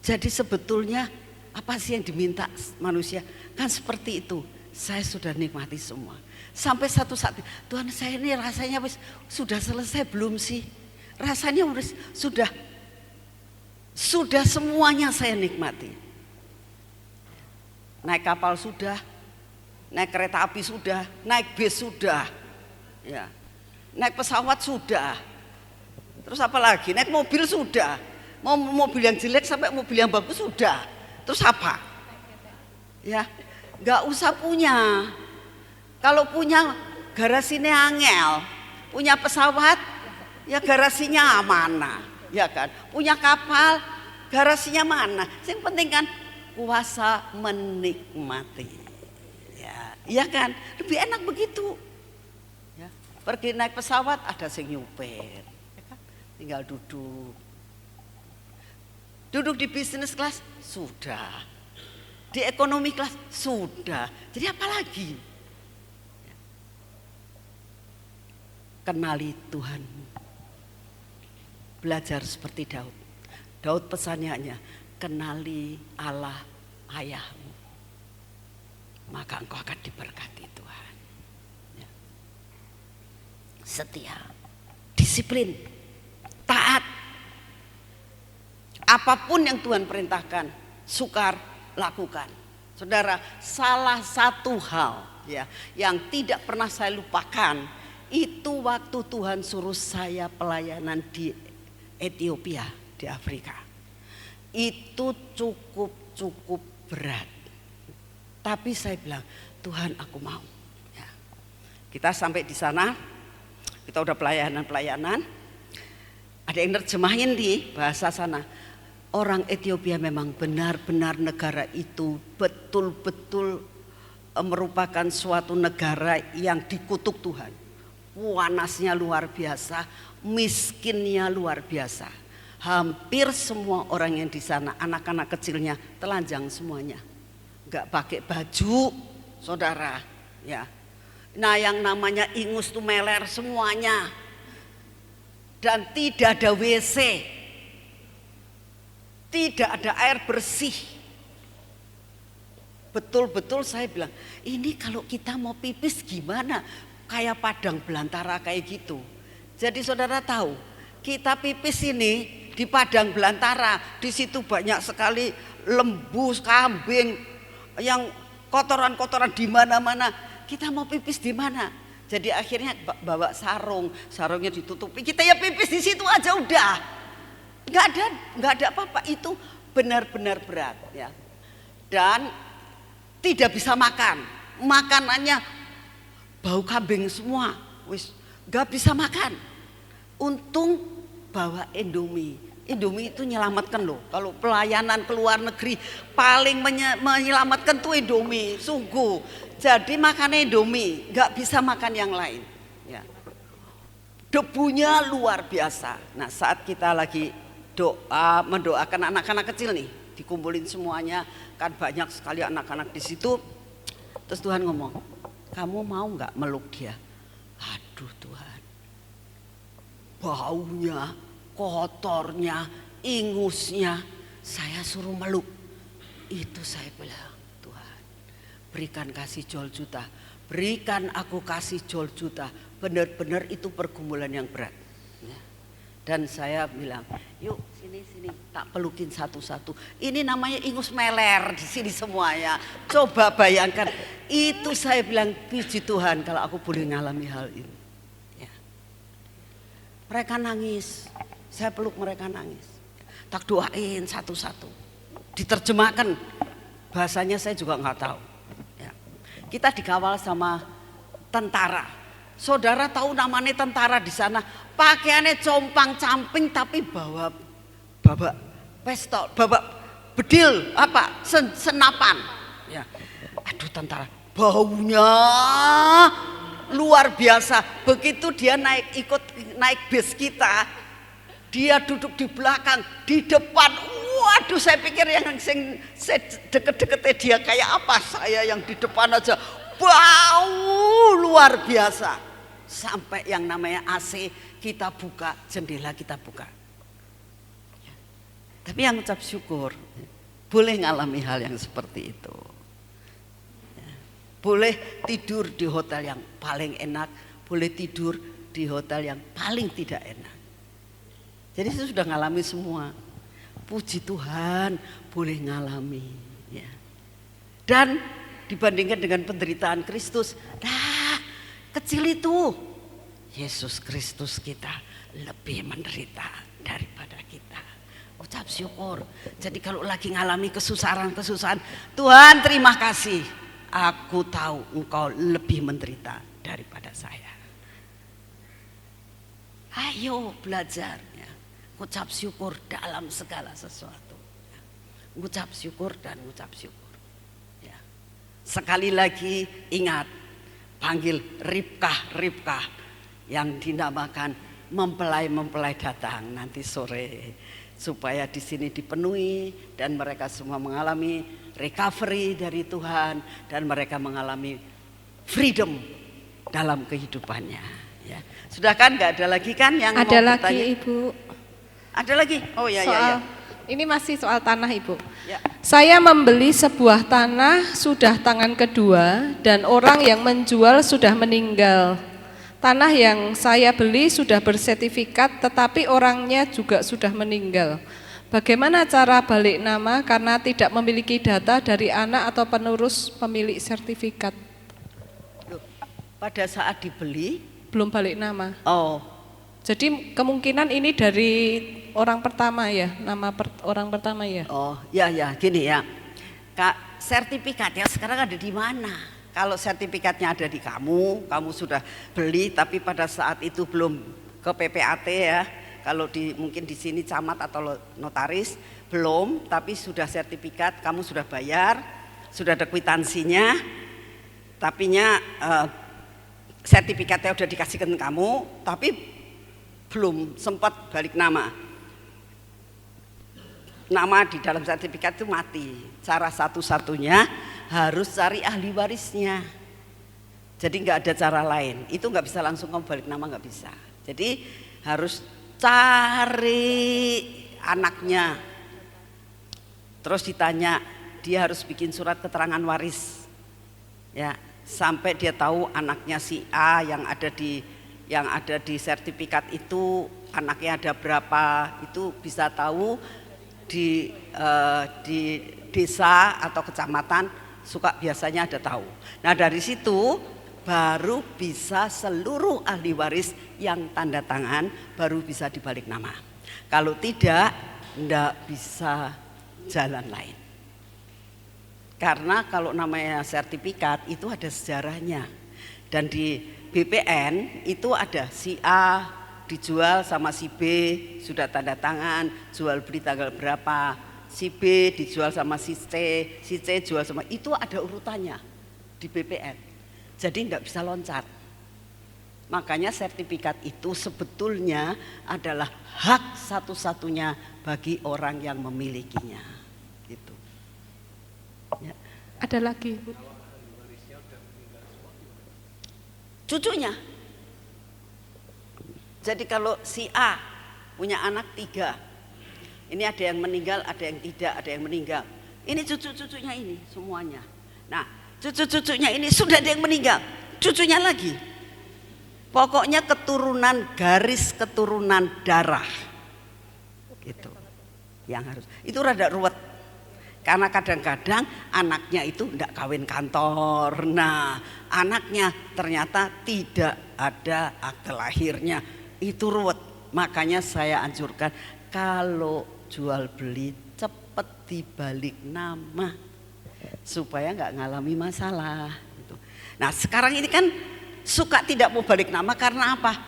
B: Jadi sebetulnya apa sih yang diminta manusia? Kan seperti itu. saya sudah nikmati semua. Sampai satu saat, Tuhan saya ini rasanya sudah selesai belum sih? Rasanya sudah semuanya saya nikmati. Naik kapal sudah, naik kereta api sudah, naik bis sudah, ya, naik pesawat sudah. Terus apa lagi? Naik mobil sudah, mau mobil yang jelek sampai mobil yang bagus sudah. Terus apa? Ya, nggak usah punya. Kalau punya garasinya angel, punya pesawat, ya garasinya mana, ya kan? Punya kapal, garasinya mana? Yang penting kan kuasa menikmati, ya, iya kan? Lebih enak begitu. Ya, pergi naik pesawat ada sing nyupir, ya kan? Tinggal duduk di bisnis kelas sudah, di ekonomi kelas sudah. Jadi apa lagi? Kenali Tuhanmu. Belajar seperti Daud. Daud pesannya, kenali Allah ayahmu. Maka engkau akan diberkati Tuhan. Ya. Setia, disiplin, taat. Apapun yang Tuhan perintahkan, sukar lakukan. Saudara, salah satu hal ya yang tidak pernah saya lupakan, itu waktu Tuhan suruh saya pelayanan di Ethiopia, di Afrika. Itu cukup berat. Tapi saya bilang, Tuhan aku mau. Ya. Kita sampai di sana, kita udah pelayanan. Ada yang nerjemahin di bahasa sana. Orang Ethiopia memang benar-benar negara itu betul-betul merupakan suatu negara yang dikutuk Tuhan. Panasnya luar biasa, miskinnya luar biasa. Hampir semua orang yang di sana, anak-anak kecilnya telanjang semuanya, nggak pakai baju, saudara. Ya, nah yang namanya ingus tuh meler semuanya, dan tidak ada WC, tidak ada air bersih. Betul-betul saya bilang, ini kalau kita mau pipis gimana? Kayak padang belantara kayak gitu. Jadi saudara tahu, kita pipis ini di padang belantara, di situ banyak sekali lembu, kambing, yang kotoran-kotoran di mana-mana. Kita mau pipis di mana? Jadi akhirnya bawa sarungnya ditutupi. Kita ya pipis di situ aja udah. Nggak ada apa-apa. Itu benar-benar berat ya. Dan tidak bisa makan. Makanannya bau kambing semua, wis gak bisa makan. Untung bawa Indomie. Indomie itu menyelamatkan loh. Kalau pelayanan ke luar negeri paling menyelamatkan tuh Indomie, sungguh. Jadi makan Indomie, gak bisa makan yang lain. Ya. Debunya luar biasa. Nah saat kita lagi mendoakan anak-anak kecil nih, dikumpulin semuanya, kan banyak sekali anak-anak di situ. Terus Tuhan ngomong, kamu mau nggak meluk dia? Aduh Tuhan, baunya, kotornya, ingusnya, saya suruh meluk. Itu saya bilang, Tuhan, berikan kasih jol juta, berikan aku kasih jol juta. Benar-benar itu pergumulan yang berat. Ya. Dan saya bilang, yuk sini, tak pelukin satu-satu. Ini namanya ingus meler di sini semuanya. Coba bayangkan. Itu saya bilang, puji Tuhan kalau aku boleh ngalami hal ini. Ya. Mereka nangis, saya peluk mereka nangis. Tak doain satu-satu. Diterjemahkan, bahasanya saya juga nggak tahu. Ya. Kita dikawal sama tentara. Saudara tahu namanya tentara di sana, pakaiannya compang-camping tapi bawa pistol, bawa bedil, senapan. Ya. Aduh tentara, baunya luar biasa. Begitu dia naik bis kita, dia duduk di belakang, di depan. Waduh, saya pikir yang deket-deketnya dia kayak apa, saya yang di depan aja bau luar biasa. Sampai yang namanya AC kita buka, jendela kita buka. Tapi yang ucap syukur boleh ngalami hal yang seperti itu. Boleh tidur di hotel yang paling enak, boleh tidur di hotel yang paling tidak enak. Jadi saya sudah ngalami semua. Puji Tuhan boleh ngalami. Ya. Dan dibandingkan dengan penderitaan Kristus, nah kecil itu Yesus Kristus kita lebih menderita daripada kita. Ucap syukur. Jadi kalau lagi ngalami kesusahan, Tuhan terima kasih. Aku tahu engkau lebih menderita daripada saya. Ayo belajar ya. Ucap syukur dalam segala sesuatu. Ucap syukur dan ucap syukur. Ya. Sekali lagi ingat, panggil Ribkah yang dinamakan mempelai datang nanti sore, supaya di sini dipenuhi dan mereka semua mengalami recovery dari Tuhan dan mereka mengalami freedom dalam kehidupannya. Ya. Sudah kan? Nggak ada lagi kan yang
A: ada
B: mau
A: lagi
B: bertanya?
A: Ibu.
B: Ada lagi? Oh ya ya.
A: Ini masih soal tanah Ibu.
B: Ya.
A: Saya membeli sebuah tanah sudah tangan kedua dan orang yang menjual sudah meninggal. Tanah yang saya beli sudah bersertifikat tetapi orangnya juga sudah meninggal. Bagaimana cara balik nama karena tidak memiliki data dari anak atau penerus pemilik sertifikat?
B: Loh, pada saat dibeli
A: Belum balik nama.
B: oh
A: Jadi kemungkinan ini dari orang pertama ya, nama orang pertama ya.
B: Oh, ya gini ya. Kak, sertifikatnya sekarang ada di mana? Kalau sertifikatnya ada di kamu sudah beli tapi pada saat itu belum ke PPAT ya. Kalau mungkin di sini camat atau notaris belum, tapi sudah sertifikat, kamu sudah bayar, sudah ada kwitansinya. Tapinya sertifikatnya udah dikasihkan kamu, tapi belum sempat balik nama. Nama di dalam sertifikat itu mati. Cara satu-satunya harus cari ahli warisnya. Jadi nggak ada cara lain. Itu nggak bisa langsung kamu balik nama, nggak bisa. Jadi harus cari anaknya. Terus ditanya, dia harus bikin surat keterangan waris. Ya, sampai dia tahu anaknya si A yang ada di sertifikat itu anaknya ada berapa, itu bisa tahu di desa atau kecamatan biasanya ada tahu. Nah dari situ baru bisa seluruh ahli waris yang tanda tangan baru bisa dibalik nama. Kalau tidak bisa jalan lain. Karena kalau namanya sertifikat itu ada sejarahnya. Dan di BPN itu ada si A dijual sama si B sudah tanda tangan, jual beli tanggal berapa, si B dijual sama si C jual sama, itu ada urutannya di BPN. Jadi nggak bisa loncat. Makanya sertifikat itu sebetulnya adalah hak satu-satunya bagi orang yang memilikinya. Gitu. Ya.
A: Ada lagi Bu.
B: Cucunya. Jadi kalau si A punya anak 3, ini ada yang meninggal, ada yang tidak, ada yang meninggal. Ini cucu-cucunya ini semuanya. Nah, cucu-cucunya ini sudah ada yang meninggal, cucunya lagi. Pokoknya garis keturunan darah. Gitu. Yang harus. Itu rada ruwet. Karena kadang-kadang anaknya itu tidak kawin kantor. Nah, anaknya ternyata tidak ada akte lahirnya. Itu ruwet. Makanya saya anjurkan kalau jual beli cepat dibalik nama supaya nggak ngalami masalah. Gitu. Nah sekarang ini kan suka tidak mau balik nama karena apa?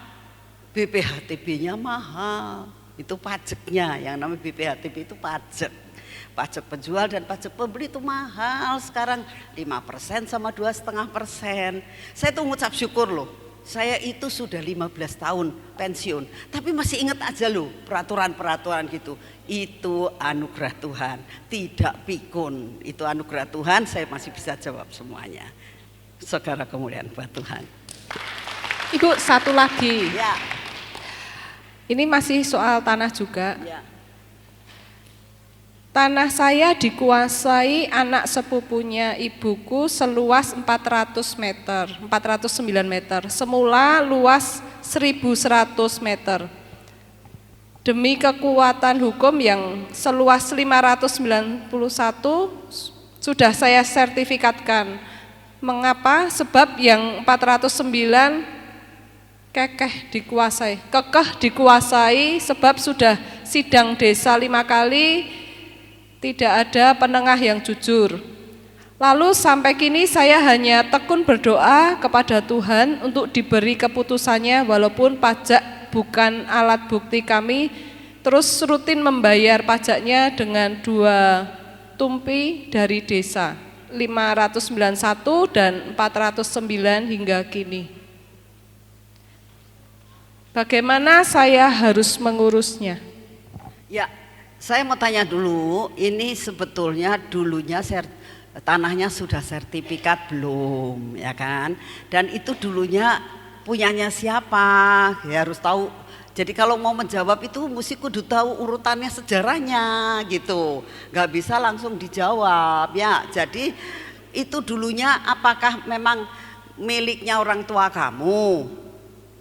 B: BPHTB-nya mahal. Itu pajaknya, yang namanya BPHTB itu pajak. Pajak penjual dan pajak pembeli itu mahal sekarang 5% sama 2,5%. Saya tuh ngucap syukur loh. Saya itu sudah 15 tahun pensiun, tapi masih ingat aja loh peraturan-peraturan gitu. Itu anugerah Tuhan, tidak pikun. Itu anugerah Tuhan, saya masih bisa jawab semuanya. Segala kemuliaan buat Tuhan.
A: Ibu satu lagi.
B: Ya.
A: Ini masih soal tanah juga.
B: Ya.
A: Tanah saya dikuasai anak sepupunya ibuku seluas 400 meter, 409 meter. Semula luas 1100 meter. Demi kekuatan hukum yang seluas 591 sudah saya sertifikatkan. Mengapa? Sebab yang 409 kekeh dikuasai sebab sudah sidang desa 5 kali, tidak ada penengah yang jujur. Lalu sampai kini saya hanya tekun berdoa kepada Tuhan untuk diberi keputusannya, walaupun pajak bukan alat bukti kami, terus rutin membayar pajaknya dengan 2 tumpi dari desa, 591 dan 409 hingga kini. Bagaimana saya harus mengurusnya?
B: Ya, saya mau tanya dulu, ini sebetulnya dulunya tanahnya sudah sertifikat belum, ya kan? Dan itu dulunya punyanya siapa? Ya harus tahu. Jadi kalau mau menjawab itu mesti kudu tahu urutannya, sejarahnya gitu. Gak bisa langsung dijawab ya. Jadi itu dulunya apakah memang miliknya orang tua kamu?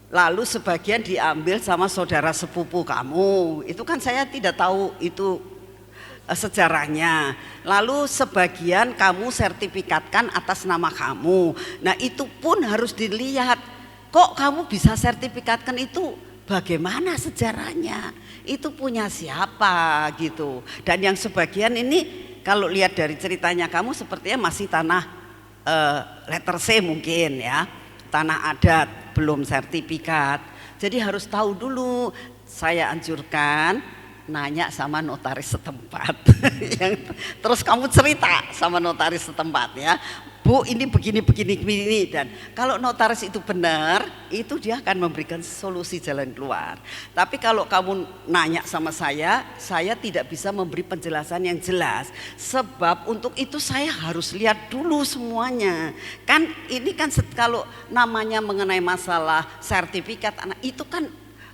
B: Lalu sebagian diambil sama saudara sepupu kamu. Itu kan saya tidak tahu itu sejarahnya. Lalu sebagian kamu sertifikatkan atas nama kamu. Nah itu pun harus dilihat. Kok kamu bisa sertifikatkan itu? Bagaimana sejarahnya? Itu punya siapa gitu. Dan yang sebagian ini kalau lihat dari ceritanya kamu sepertinya masih tanah letter C mungkin ya. Tanah adat, belum sertifikat. Jadi harus tahu dulu. Saya anjurkan nanya sama notaris setempat. Terus kamu cerita sama notaris setempat ya. Bu, ini begini. Dan kalau notaris itu benar, itu dia akan memberikan solusi jalan keluar. Tapi kalau kamu nanya sama saya tidak bisa memberi penjelasan yang jelas. Sebab untuk itu saya harus lihat dulu semuanya. Kan ini kan kalau namanya mengenai masalah sertifikat anak itu kan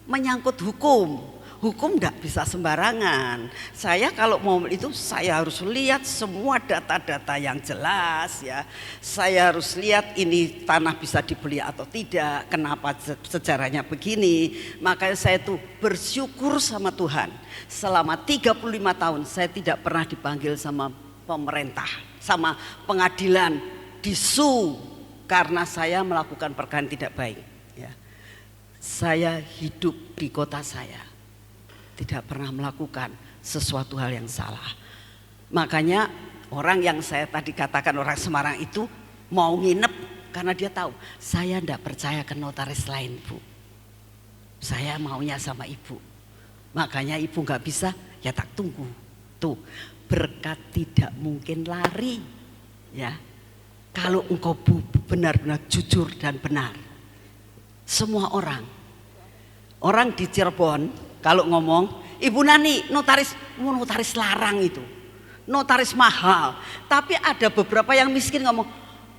B: menyangkut hukum. Hukum enggak bisa sembarangan. Saya kalau mau itu saya harus lihat semua data-data yang jelas ya. Saya harus lihat ini tanah bisa dibeli atau tidak, kenapa sejarahnya begini. Makanya saya tuh bersyukur sama Tuhan. Selama 35 tahun saya tidak pernah dipanggil sama pemerintah, sama pengadilan, disu karena saya melakukan perkara tidak baik ya. Saya hidup di kota saya, tidak pernah melakukan sesuatu hal yang salah. Makanya orang yang saya tadi katakan orang Semarang itu mau nginep karena dia tahu saya tidak percaya ke notaris lain, Bu. Saya maunya sama Ibu. Makanya Ibu nggak bisa, ya tak tunggu. Tuh, berkat tidak mungkin lari. Ya, kalau engkau benar-benar jujur dan benar. Semua orang di Cirebon kalau ngomong, Ibu Nani notaris larang itu, notaris mahal. Tapi ada beberapa yang miskin ngomong,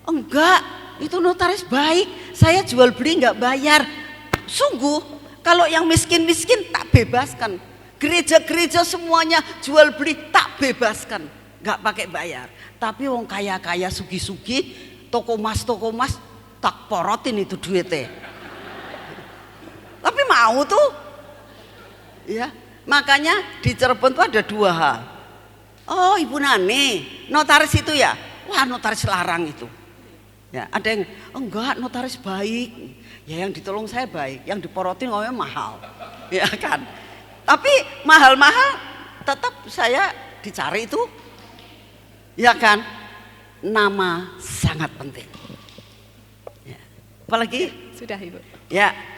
B: enggak, itu notaris baik, saya jual beli enggak bayar. Sungguh, kalau yang miskin-miskin tak bebaskan. Gereja-gereja semuanya jual beli tak bebaskan, enggak pakai bayar. Tapi wong kaya-kaya sugi-sugi, toko mas tak porotin itu duitnya. Tapi mau tuh. Ya, makanya di Cirebon itu ada 2 hal. Oh, Ibu Nani, notaris itu ya? Wah, notaris larang itu. Ya, ada yang enggak, notaris baik. Ya yang ditolong saya baik, yang diporotin ngomongnya mahal. Ya kan? Tapi mahal-mahal tetap saya dicari itu. Ya kan? Nama sangat penting. Ya. Apalagi?
A: Sudah, Ibu.
B: Ya.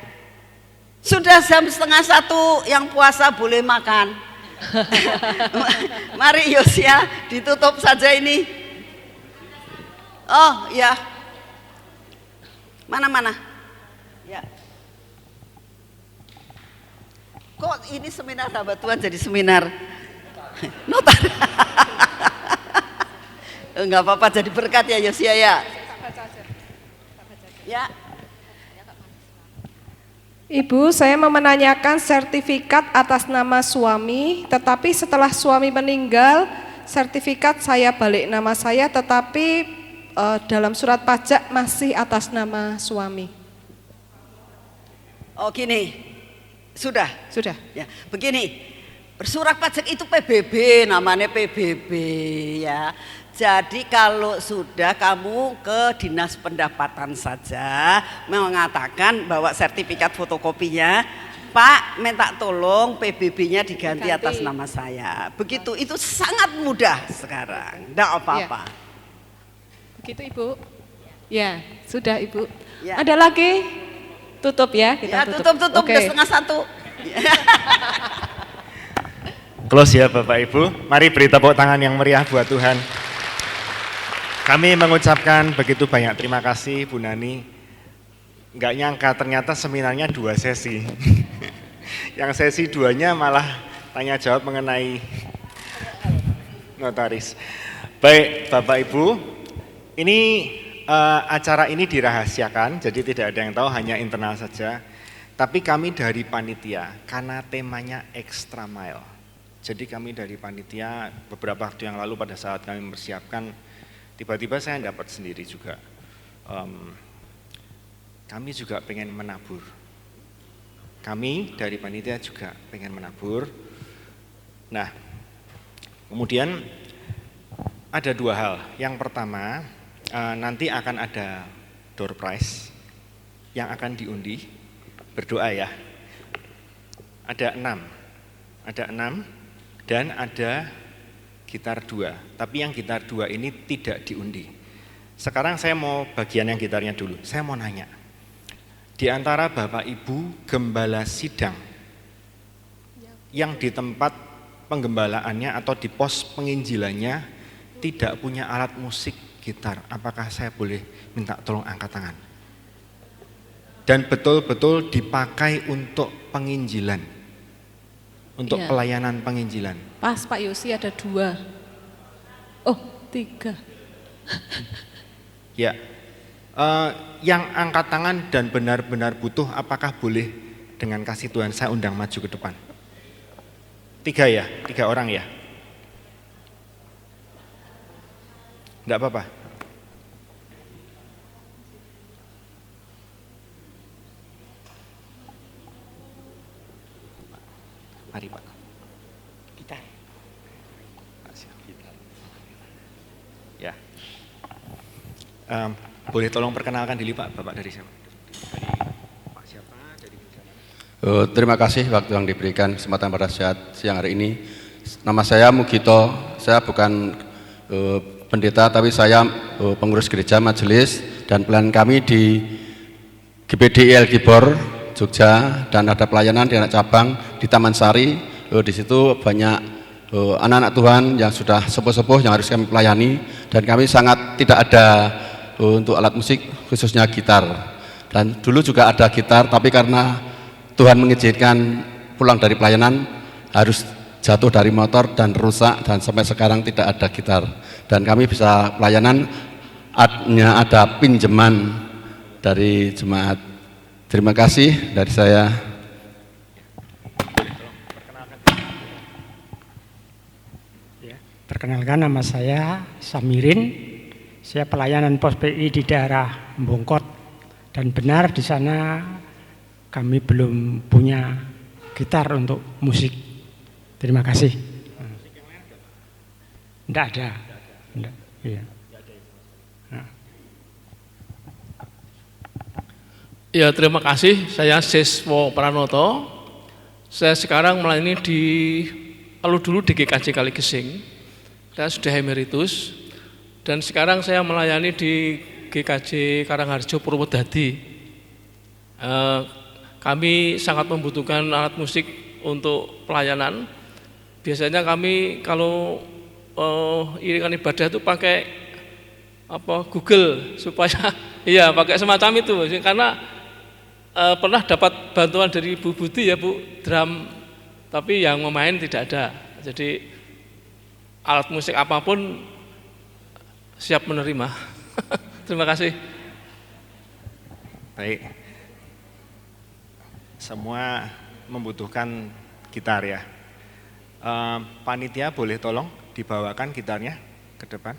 B: Sudah jam 12:30 yang puasa boleh makan. Mari Yosia ditutup saja ini. Oh ya. Mana? Ya. Kok ini seminar sahabat Tuhan jadi seminar notar? Enggak apa-apa, jadi berkat ya Yosia ya. Ya.
A: Ibu, saya mau menanyakan sertifikat atas nama suami, tetapi setelah suami meninggal, sertifikat saya balik nama saya, tetapi dalam surat pajak masih atas nama suami.
B: Oh gini, sudah. Ya, begini, surat pajak itu PBB, namanya PBB ya. Jadi kalau sudah kamu ke dinas pendapatan saja mengatakan bahwa sertifikat fotokopinya, Pak minta tolong PBB-nya diganti atas nama saya. Begitu, itu sangat mudah sekarang, enggak apa-apa.
A: Ya. Begitu Ibu? Ya, sudah Ibu.
B: Ya.
A: Ada lagi? Tutup ya, kita
B: tutup,
A: Oke.
B: udah 1:30.
F: Close ya Bapak Ibu, mari beri tepuk tangan yang meriah buat Tuhan. Kami mengucapkan begitu banyak terima kasih Bu Nani. Nggak nyangka ternyata seminarnya 2 sesi. Yang sesi 2-nya malah tanya jawab mengenai notaris. Baik Bapak Ibu, ini acara ini dirahasiakan, jadi tidak ada yang tahu, hanya internal saja. Tapi kami dari panitia, karena temanya extra mile. Jadi kami dari panitia beberapa waktu yang lalu pada saat kami mempersiapkan, tiba-tiba saya dapat sendiri juga. Kami juga pengen menabur. Kami dari panitia juga pengen menabur. Nah, kemudian ada 2 hal. Yang pertama, nanti akan ada door prize yang akan diundi. Berdoa ya. Ada 6 dan ada gitar 2, tapi yang gitar 2 ini tidak diundi. Sekarang saya mau bagian yang gitarnya dulu. Saya mau nanya, di antara Bapak Ibu gembala sidang yang di tempat penggembalaannya atau di pos penginjilannya tidak punya alat musik gitar, apakah saya boleh minta tolong angkat tangan? Dan betul-betul dipakai untuk penginjilan, untuk pelayanan penginjilan.
A: Pas Pak Yosi ada 2. Oh, 3.
F: Ya, yang angkat tangan dan benar-benar butuh, apakah boleh dengan kasih Tuhan saya undang maju ke depan? 3 ya, 3 orang ya? Enggak apa-apa. Mari Pak.
B: Gitar.
F: Ya. Boleh tolong perkenalkan diri Pak, Bapak dari siapa? Dari Pak siapa? Dari
G: terima kasih waktu yang diberikan kesempatan pada siang hari ini. Nama saya Mugito, saya bukan pendeta tapi saya pengurus gereja majelis dan pelayanan kami di GPD IL Gibor Jogja, dan ada pelayanan di anak cabang di Taman Sari. Di situ banyak anak-anak Tuhan yang sudah sepuh-sepuh yang harus kami pelayani, dan kami sangat tidak ada untuk alat musik khususnya gitar. Dan dulu juga ada gitar, tapi karena Tuhan mengizinkan pulang dari pelayanan harus jatuh dari motor dan rusak, dan sampai sekarang tidak ada gitar. Dan kami bisa pelayanan hanya ada pinjaman dari jemaat. Terima kasih dari saya.
H: Perkenalkan, nama saya Samirin. Saya pelayanan pos PI di daerah Bongkot, dan benar di sana kami belum punya gitar untuk musik. Terima kasih. Tidak ada. Enggak. Iya.
I: Ya, terima kasih. Saya Siswo Pranoto. Saya sekarang melayani dulu di GKJ Kaligesing. Saya sudah emeritus. Dan sekarang saya melayani di GKJ Karangharjo Purwodadi. Kami sangat membutuhkan alat musik untuk pelayanan. Biasanya kami kalau iringan ibadah itu pakai Google supaya iya pakai semacam itu, karena pernah dapat bantuan dari Bu Budi ya Bu, drum, tapi yang memain tidak ada. Jadi alat musik apapun siap menerima. Terima kasih.
F: Baik. semua membutuhkan gitar ya. Panitia boleh tolong dibawakan gitarnya ke depan.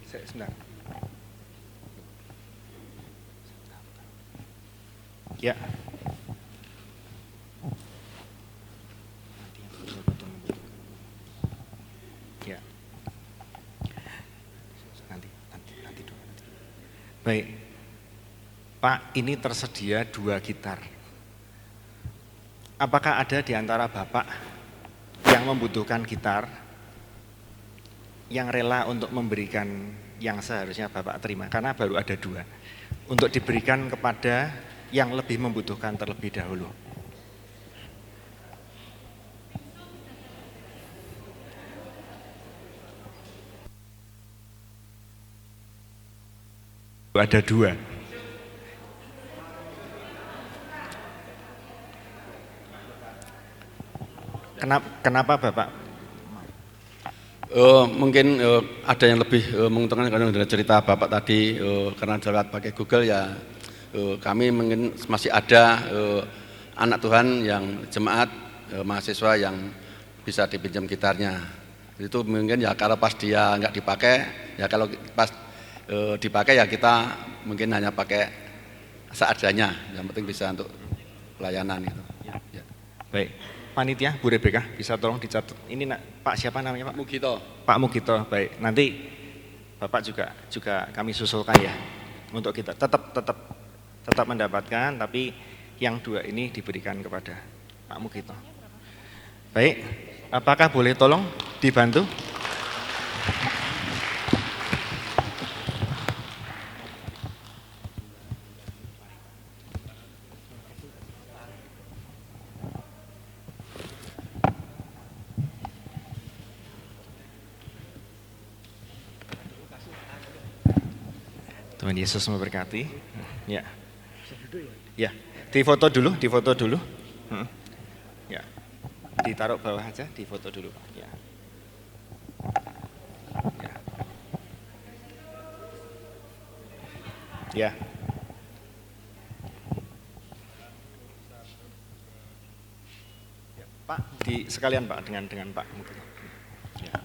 F: Sebentar. Ya. Ya. Nanti dulu. Baik. Pak, ini tersedia 2 gitar. Apakah ada di antara Bapak yang membutuhkan gitar, yang rela untuk memberikan yang seharusnya Bapak terima, karena baru ada 2, untuk diberikan kepada yang lebih membutuhkan terlebih dahulu? Ada 2. Kenapa Bapak?
G: Mungkin ada yang lebih menguntungkan karena dari cerita Bapak tadi, karena lewat pakai Google ya, kami mungkin masih ada anak Tuhan yang jemaat mahasiswa yang bisa dipinjam gitarnya. Itu mungkin ya kalau pas dia nggak dipakai, ya kalau pas dipakai ya kita mungkin hanya pakai seadanya, yang penting bisa untuk pelayanan itu. Ya.
F: Baik. Panitia, Bu Rebeka, bisa tolong dicatat. Ini Pak siapa namanya Pak?
G: Mugito.
F: Pak Mugito, baik. Nanti Bapak juga kami susulkan ya, untuk kita tetap mendapatkan, tapi yang 2 ini diberikan kepada Pak Mugito. Baik, apakah boleh tolong dibantu? Tuhan Yesus memberkati. Ya. Ya, difoto dulu. Ya. Ditaruh bawah aja, difoto dulu. Ya. Ya. Ya. Pak, sekalian Pak dengan Pak. Ya.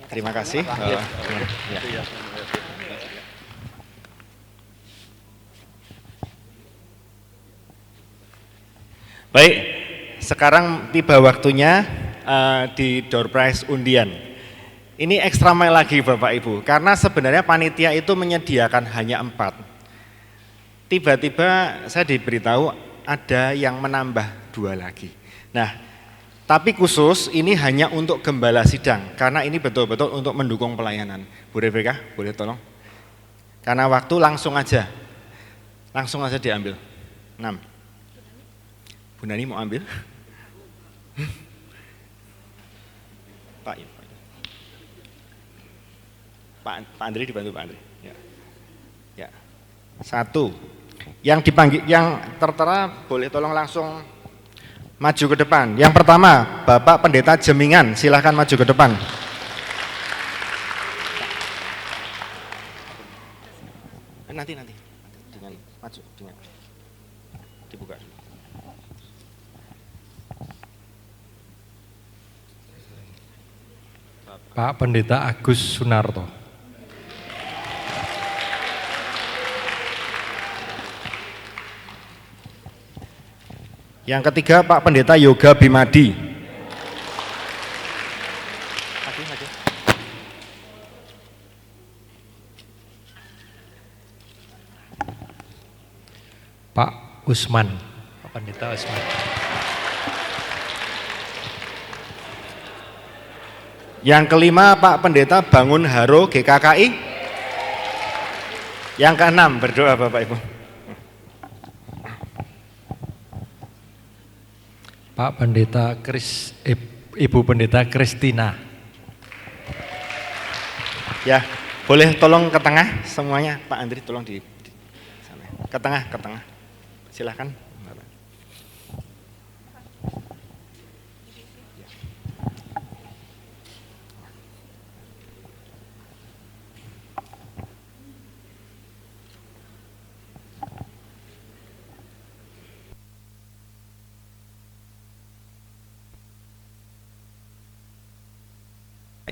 F: Terima kasih. Ya. Baik, sekarang tiba waktunya di door prize undian. Ini ekstra mile lagi Bapak Ibu, karena sebenarnya panitia itu menyediakan hanya 4. Tiba-tiba saya diberitahu ada yang menambah 2 lagi. Nah, tapi khusus ini hanya untuk gembala sidang, karena ini betul-betul untuk mendukung pelayanan. Bu Rebeka, boleh tolong? Karena waktu langsung aja diambil. 6. Bu Nani mau ambil? Pak Andri dibantu Pak Andri. Ya. 1. Yang dipanggil, yang tertera boleh tolong langsung maju ke depan. Yang pertama, Bapak Pendeta Jemingan, silahkan maju ke depan. Nanti dengan maju dengan dibuka.
J: Pak Pendeta Agus Sunarto.
F: Yang ketiga, Pak Pendeta Yoga Bimadi.
J: Pak Usman, Pak Pendeta Usman.
F: Yang kelima Pak Pendeta Bangun Haro GKKI. Yang keenam berdoa Bapak Ibu.
J: Pak Pendeta Ibu Pendeta Kristina.
F: Ya, boleh tolong ke tengah semuanya, Pak Andri tolong di sana. Ke tengah. Silahkan.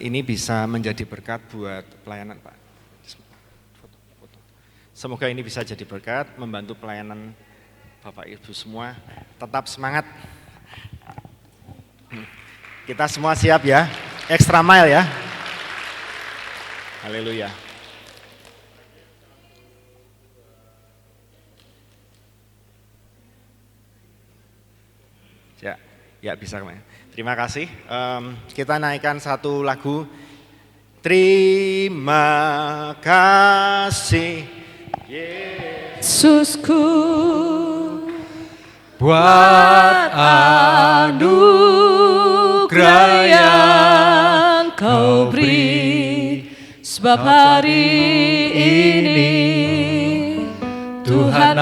F: Ini bisa menjadi berkat buat pelayanan Pak. Semoga ini bisa jadi berkat, membantu pelayanan Bapak Ibu semua. Tetap semangat. Kita semua siap ya, extra mile ya. Haleluya. Ya bisa kemana. Terima kasih. Kita naikkan satu lagu. Terima kasih
A: Yesusku
J: buat anugerah yang Kau beri,
A: sebab hari ini Tuhan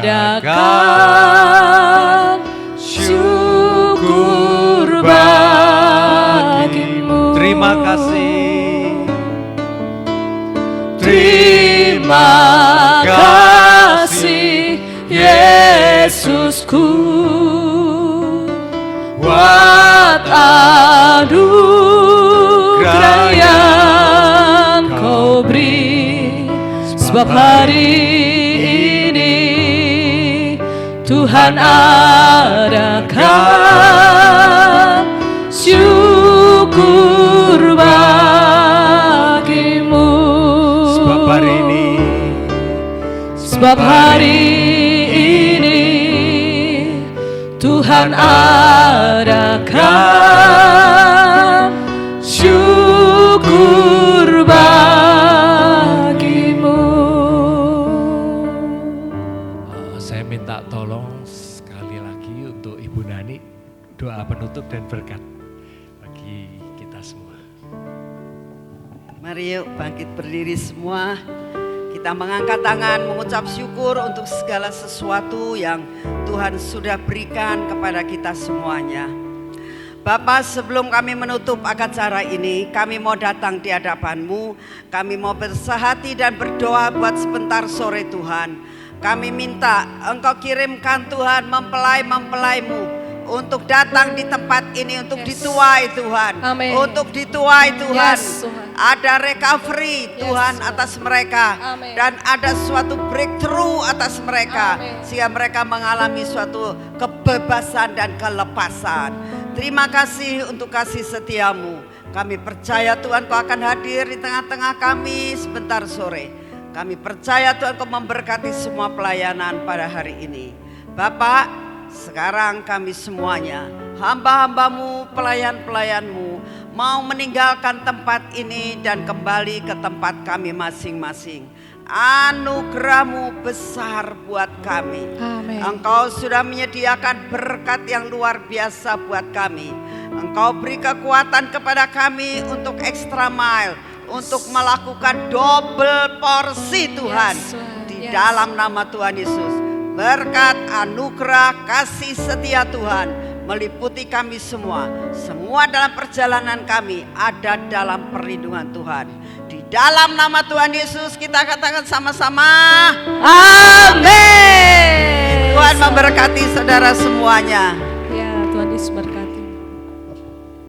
A: adakan syukur bagimu.
J: Terima kasih.
A: Terima kasih Yesusku buat anugerah yang Kau beri, sebab hari ini Tuhan adakan syukur bagimu. Sebab hari ini Tuhan adakan syukur bagimu.
J: Saya minta tolong sekali lagi untuk Ibu Nani, doa penutup dan berkat bagi kita semua.
B: Mari yuk bangkit berdiri semua. Kita mengangkat tangan, mengucap syukur untuk segala sesuatu yang Tuhan sudah berikan kepada kita semuanya. Bapak, sebelum kami menutup acara ini, kami mau datang di hadapan-Mu. Kami mau bersahati dan berdoa buat sebentar sore Tuhan. Kami minta Engkau kirimkan Tuhan mempelai-mempelai-Mu untuk datang di tempat ini, untuk dituai Tuhan.
A: Amin.
B: Untuk dituai Tuhan.
A: Yes, Tuhan.
B: Ada recovery Tuhan atas mereka.
A: Amin.
B: Dan ada suatu breakthrough atas mereka.
A: Amin.
B: Sehingga mereka mengalami suatu kebebasan dan kelepasan. Terima kasih untuk kasih setiamu. Kami percaya Tuhan Kau akan hadir di tengah-tengah kami sebentar sore. Kami percaya Tuhan Kau memberkati semua pelayanan pada hari ini. Bapak, sekarang kami semuanya, hamba-hambamu, pelayan-pelayanmu, mau meninggalkan tempat ini dan kembali ke tempat kami masing-masing. Anugerah-Mu besar buat kami.
A: Amin.
B: Engkau sudah menyediakan berkat yang luar biasa buat kami. Engkau beri kekuatan kepada kami untuk extra mile, untuk melakukan double porsi Tuhan.
A: Yes, Tuhan.
B: Di
A: Yes.
B: dalam nama Tuhan Yesus. Berkat, anugerah, kasih setia Tuhan meliputi kami semua. Semua dalam perjalanan kami ada dalam perlindungan Tuhan. Di dalam nama Tuhan Yesus kita katakan sama-sama.
A: Amin.
B: Tuhan memberkati saudara semuanya.
A: Ya, Tuhan Yesus berkati.